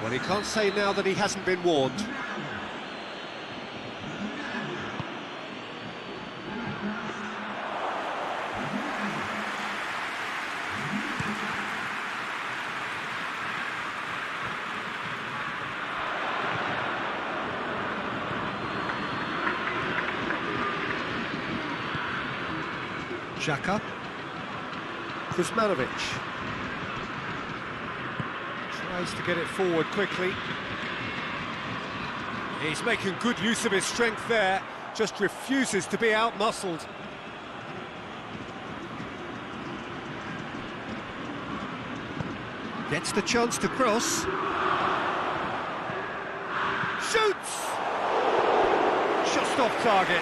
Well, he can't say now that he hasn't been warned. Xhaka. Kuzmanovic. Tries to get it forward quickly. He's making good use of his strength there, just refuses to be out-muscled. Gets the chance to cross. Shoots! Just off target.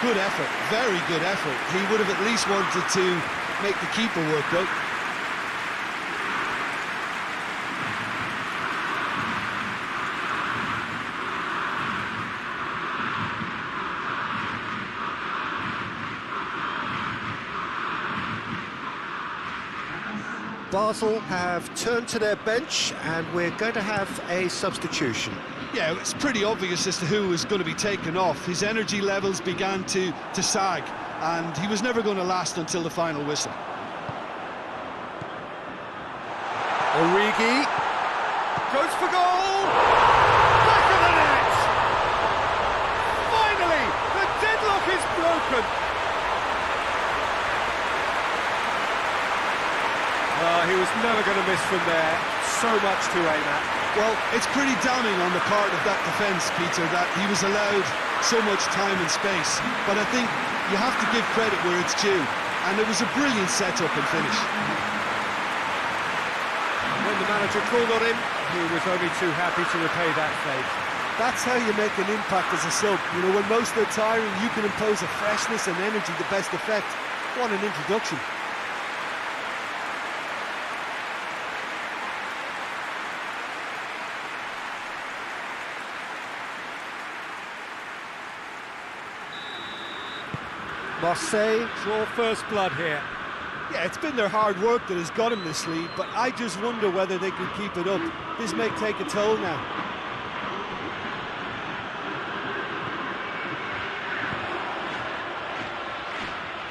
Good effort, very good effort. He would have at least wanted to make the keeper work though. Basel have turned to their bench and we're going to have a substitution. Yeah, it's pretty obvious as to who was going to be taken off. His energy levels began to sag, and he was never going to last until the final whistle. Origi goes for goal! Back of the net! Finally, the deadlock is broken! He was never going to miss from there. So much to aim at. Well, it's pretty damning on the part of that defence, Peter, that he was allowed so much time and space. But I think you have to give credit where it's due. And it was a brilliant setup and finish. When the manager called on him, he was only too happy to repay that favour. That's how you make an impact as a sub. You know, when most are tiring, you can impose a freshness and energy to best effect. What an introduction. Marseille draw first blood here. Yeah, it's been their hard work that has got him this lead, but I just wonder whether they can keep it up. This may take a toll now.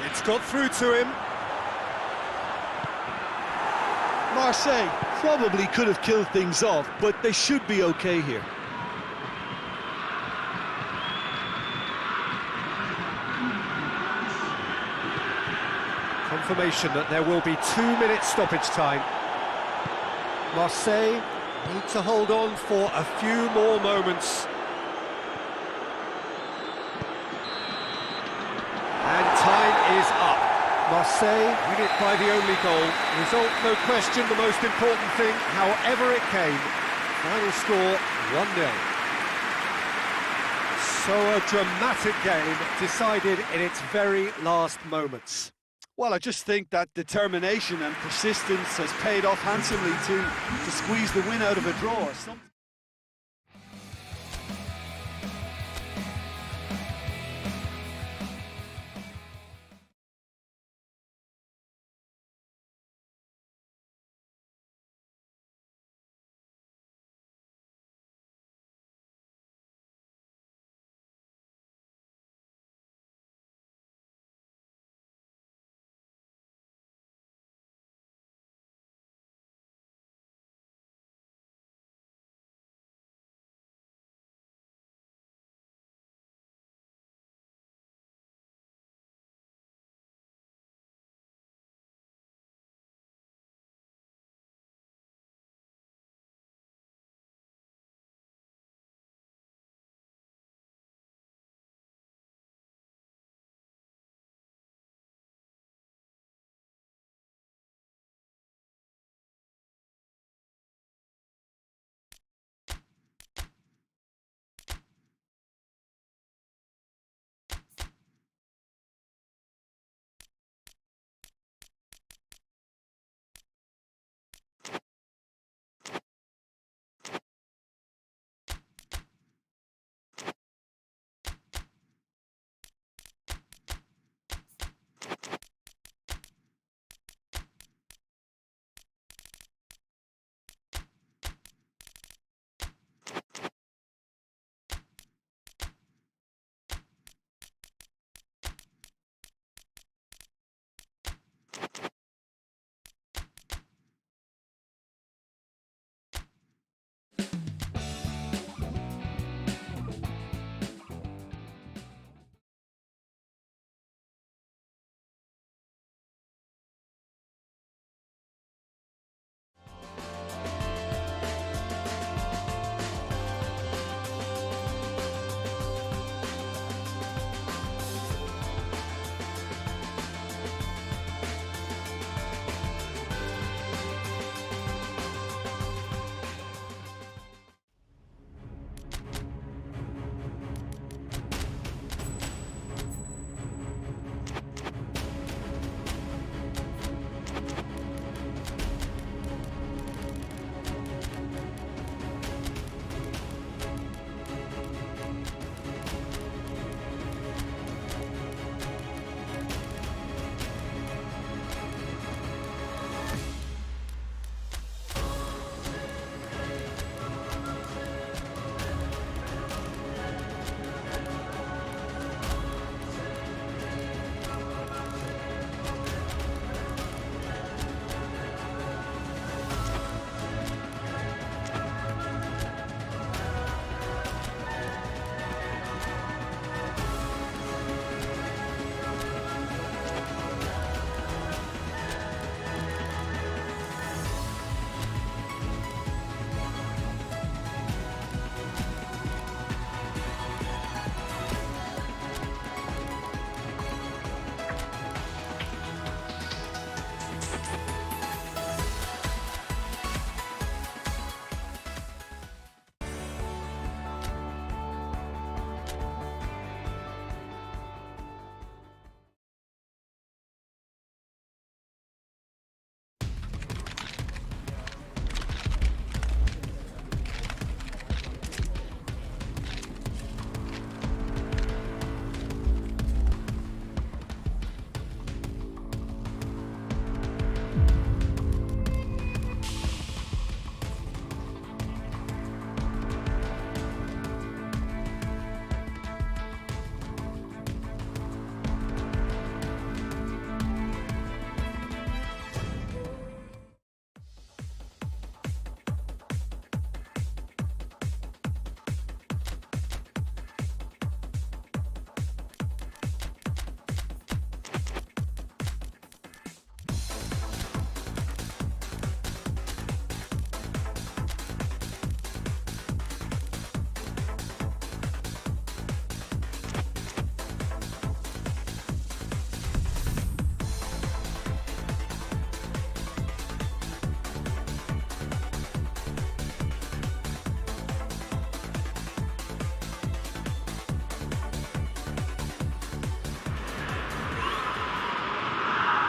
It's got through to him. Marseille probably could have killed things off, but they should be okay here. Confirmation that there will be 2 minutes stoppage time. Marseille need to hold on for a few more moments. And time is up. Marseille win it by the only goal. Result, no question, the most important thing, however it came. Final score, 1-0. So a dramatic game decided in its very last moments. Well, I just think that determination and persistence has paid off handsomely to squeeze the win out of a draw.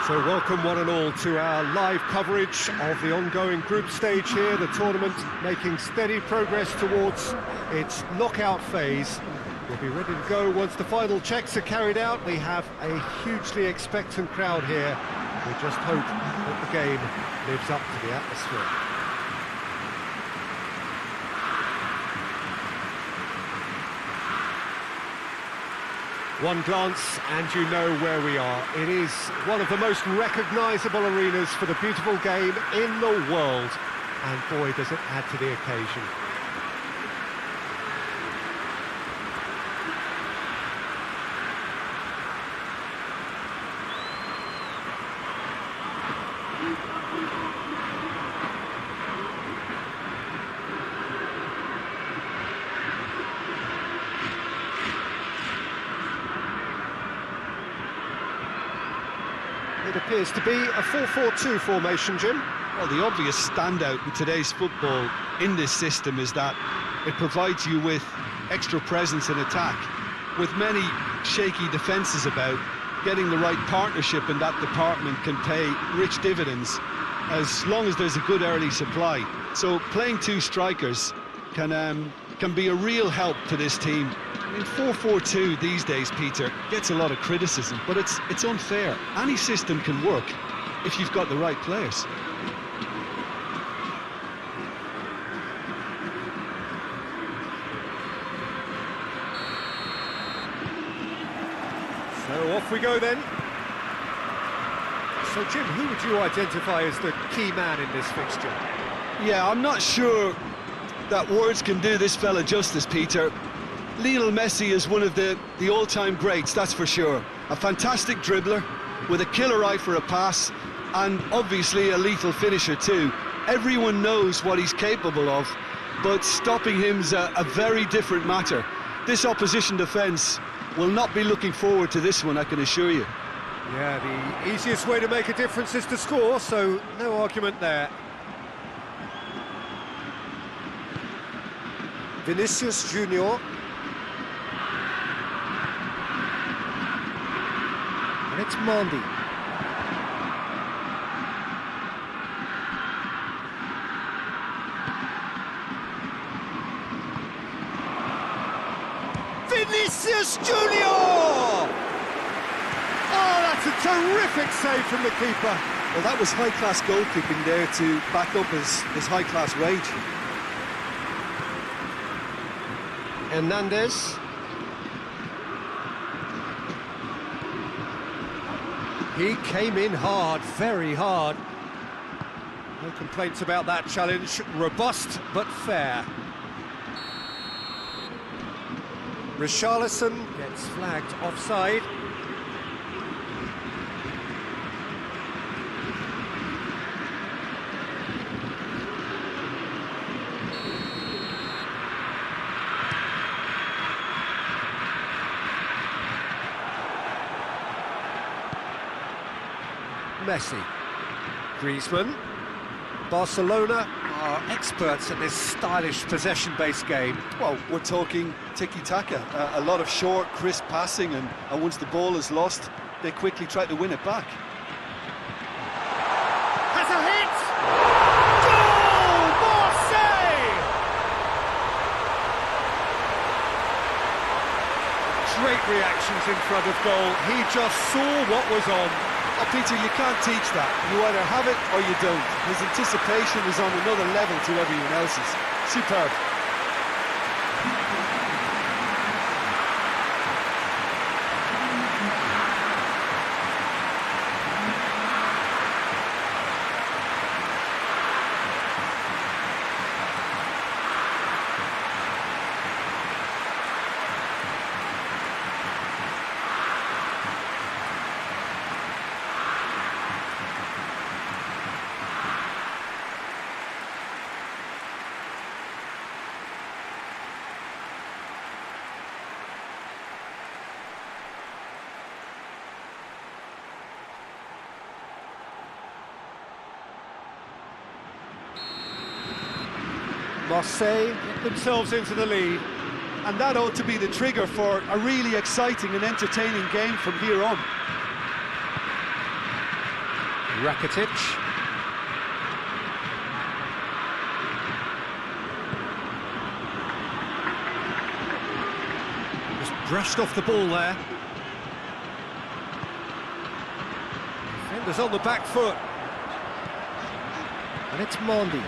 So welcome one and all to our live coverage of the ongoing group stage here, the tournament making steady progress towards its knockout phase. We'll be ready to go once the final checks are carried out. We have a hugely expectant crowd here. We just hope that the game lives up to the atmosphere. One glance and you know where we are. It is one of the most recognisable arenas for the beautiful game in the world. And boy, does it add to the occasion. It appears to be a 4-4-2 formation, Jim. Well, the obvious standout in today's football in this system is that it provides you with extra presence in attack. With many shaky defences about, getting the right partnership in that department can pay rich dividends as long as there's a good early supply. So playing two strikers can be a real help to this team. I mean, 4-4-2 these days, Peter, gets a lot of criticism, but it's unfair. Any system can work if you've got the right players. So off we go then. So Jim, who would you identify as the key man in this fixture? Yeah, I'm not sure that words can do this fella justice, Peter. Lionel Messi is one of the all-time greats, that's for sure. A fantastic dribbler with a killer eye for a pass and obviously a lethal finisher too. Everyone knows what he's capable of, but stopping him's a very different matter. This opposition defence will not be looking forward to this one, I can assure you. Yeah, the easiest way to make a difference is to score, so no argument there. Vinicius Junior. And it's Mandy. Vinicius Junior! Oh, that's a terrific save from the keeper. Well, that was high-class goalkeeping there to back up his high-class rage. Hernandez. He came in hard, very hard. No complaints about that challenge. Robust but fair. Richarlison gets flagged offside. Messi. Griezmann. Barcelona are experts at this stylish possession-based game. Well, we're talking tiki-taka, a lot of short, crisp passing, and once the ball is lost, they quickly try to win it back. Has a hit! Goal! Marseille! Great reactions in front of goal. He just saw what was on. Oh, Peter, you can't teach that. You either have it or you don't. His anticipation is on another level to everyone else's. Superb. Marseille get themselves into the lead. And that ought to be the trigger for a really exciting and entertaining game from here on. Rakitic. Just brushed off the ball there. Defenders on the back foot. And it's Mondi.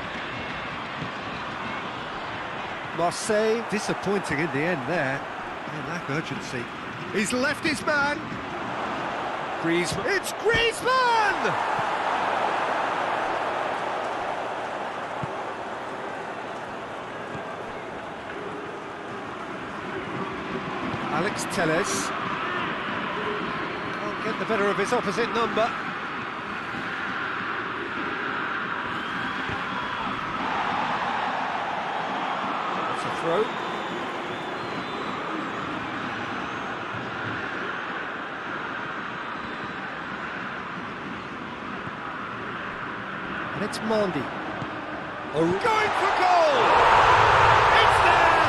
Marseille, disappointing in the end there. They lack urgency. He's left his man. Griezmann. It's Griezmann! Alex Telles. Can't get the better of his opposite number. That's a throw. And it's Mondi. Oh, going for goal! It's there!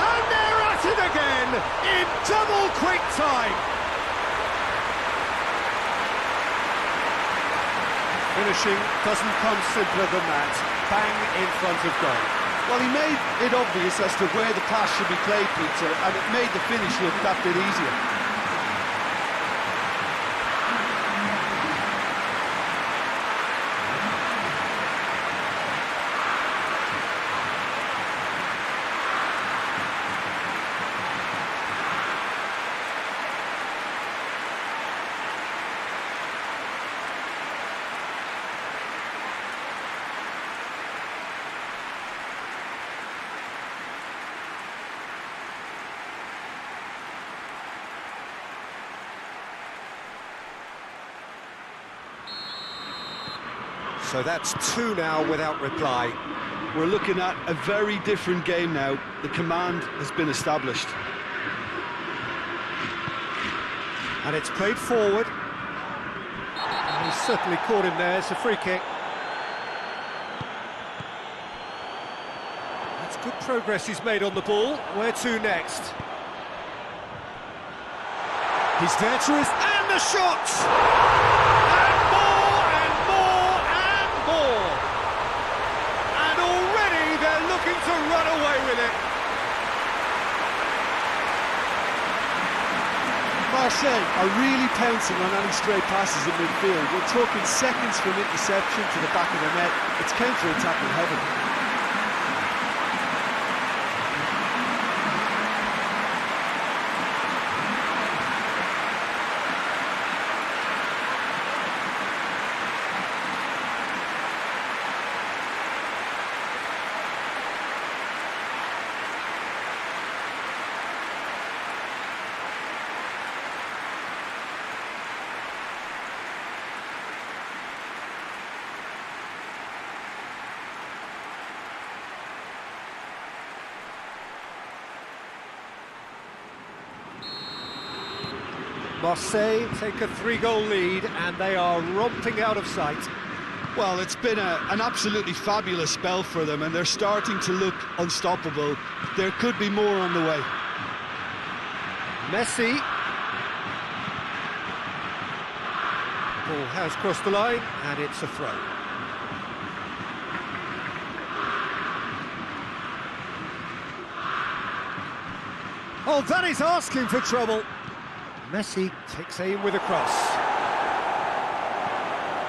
And they're at it again in double quick time. Finishing doesn't come simpler than that. Bang in front of goal. Well, he made it obvious as to where the pass should be played, Peter, and it made the finish look that bit easier. So that's 2 now without reply. We're looking at a very different game now. The command has been established. And it's played forward. And he's certainly caught him there. It's a free kick. That's good progress he's made on the ball. Where to next? He's there to his... And the shot! And more and more and more! And already they're looking to run away with it. Marseille are really pouncing on any stray passes in midfield. We're talking seconds from interception to the back of the net. It's counter-attacking heaven. Marseille take a 3-goal lead and they are romping out of sight. Well, it's been an absolutely fabulous spell for them, and they're starting to look unstoppable. There could be more on the way. Messi. Ball has crossed the line and it's a throw. Oh, that is asking for trouble. Messi takes aim with a cross.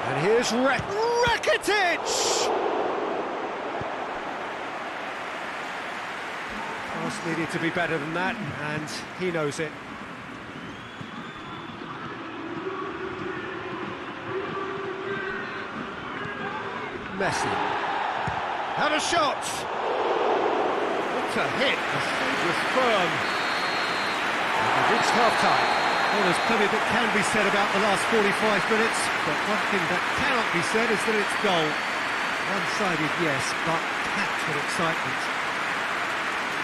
And here's Rakitic! Pass needed to be better than that, and he knows it. Messi. Had a shot! What a hit! The save was firm. And we've reached half-time. Well, there's plenty that can be said about the last 45 minutes, but one thing that cannot be said is that it's dull. One-sided, yes, but packed with excitement.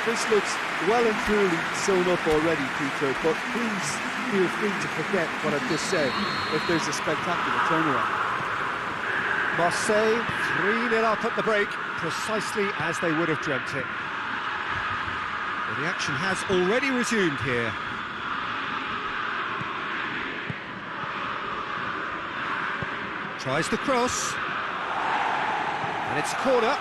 This looks well and truly sewn up already, Peter, but please feel free to forget what I've just said if there's a spectacular turnaround. Marseille 3-0 up at the break, precisely as they would have dreamt it. Well, the action has already resumed here. Tries the cross. And it's a corner.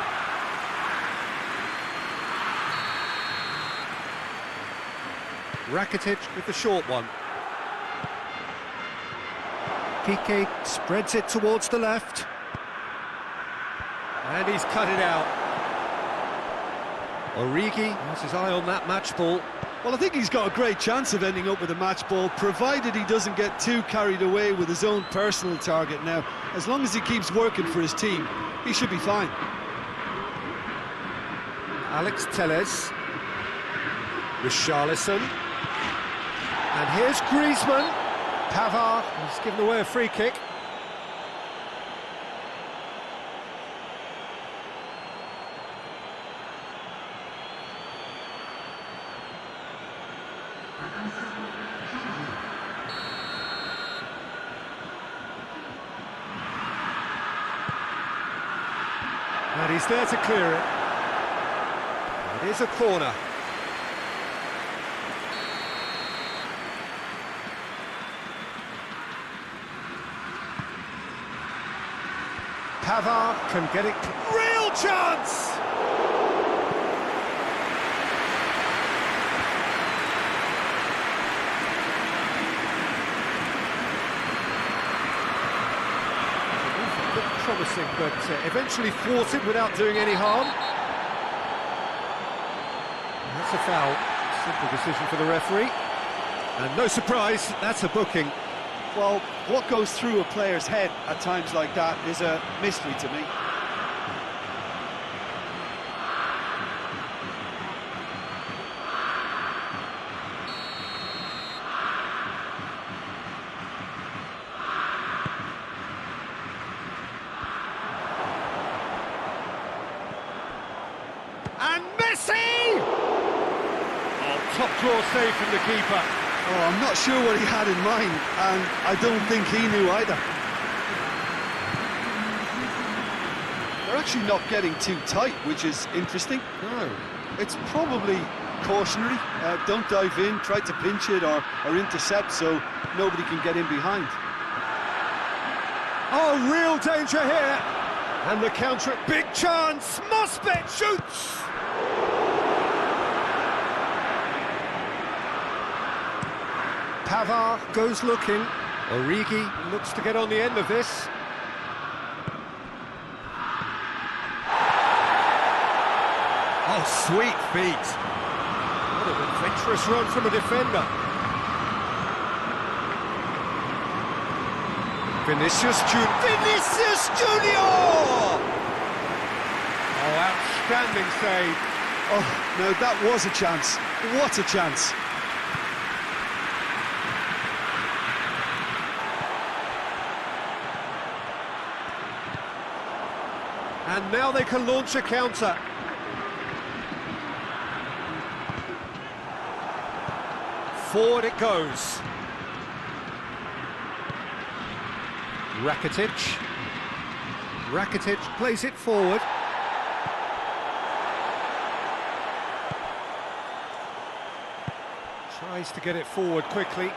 Rakitic with the short one. Piqué spreads it towards the left. And he's cut it out. Origi has his eye on that match ball. Well, I think he's got a great chance of ending up with a match ball, provided he doesn't get too carried away with his own personal target now. As long as he keeps working for his team, he should be fine. Alex Telles. Richarlison. And here's Griezmann. Pavard has given away a free kick. And he's there to clear it. It is a corner. Pavard can get it. Real chance! Looked promising, but eventually thwarted without doing any harm. And that's a foul. Simple decision for the referee. And no surprise, that's a booking. Well, what goes through a player's head at times like that is a mystery to me. And Messi! Oh, top draw save from the keeper. Oh, I'm not sure what he had in mind, and I don't think he knew either. They're actually not getting too tight, which is interesting. No. It's probably cautionary. Don't dive in, try to pinch it or intercept so nobody can get in behind. Oh, real danger here. And the counter, big chance. Mosbet shoots. Pavard goes looking. Origi looks to get on the end of this. Oh, sweet feet. What an adventurous run from a defender. Vinicius Junior! Oh, outstanding save. Oh, no, that was a chance. What a chance. And now they can launch a counter. Forward it goes. Rakitic plays it forward. Tries to get it forward quickly.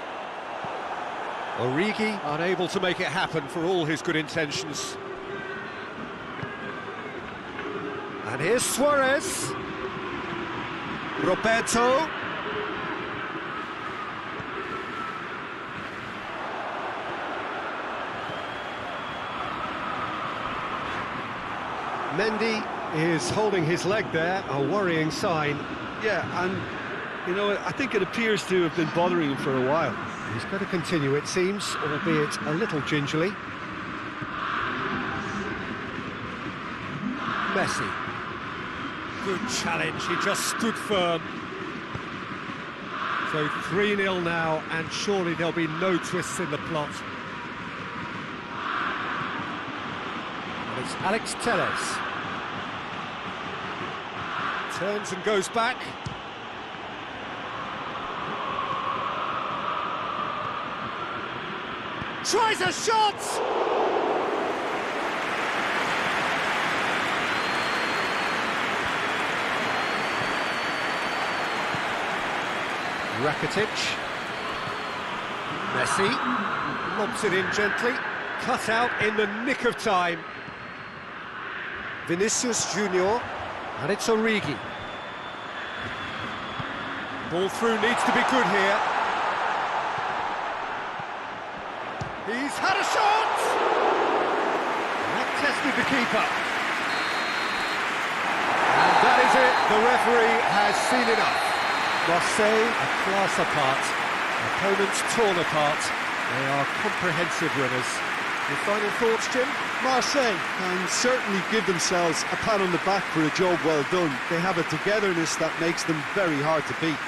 Origi unable to make it happen for all his good intentions. And here's Suarez. Roberto. Mendy is holding his leg there, a worrying sign. Yeah, and, you know, I think it appears to have been bothering him for a while. He's got to continue, it seems, albeit a little gingerly. Messi. Good challenge, he just stood firm. So 3-0 now, and surely there'll be no twists in the plot. And it's Alex Telles. Turns and goes back. Tries a shot! Rakitic. Messi lobs it in gently. cut out in the nick of time. Vinicius Junior, and it's Origi. Ball through needs to be good here. He's had a shot! That tested the keeper. And that is it, the referee has seen enough. Marseille are class apart, opponents torn apart. They are comprehensive winners. Your final thoughts, Jim? Marseille can certainly give themselves a pat on the back for a job well done. They have a togetherness that makes them very hard to beat.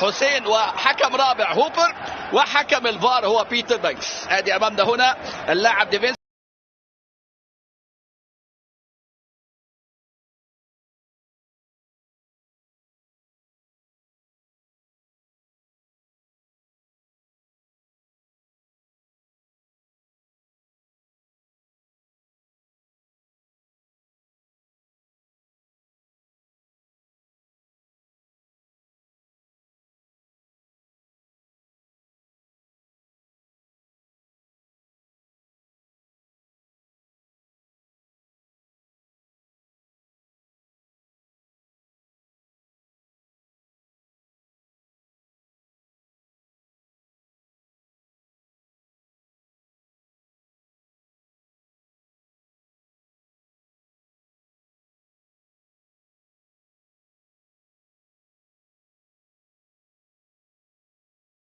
حسين وحكم رابع هوبر، وحكم الفار هو بيتر بانكس. ادي امامنا هنا اللاعب ديفينس.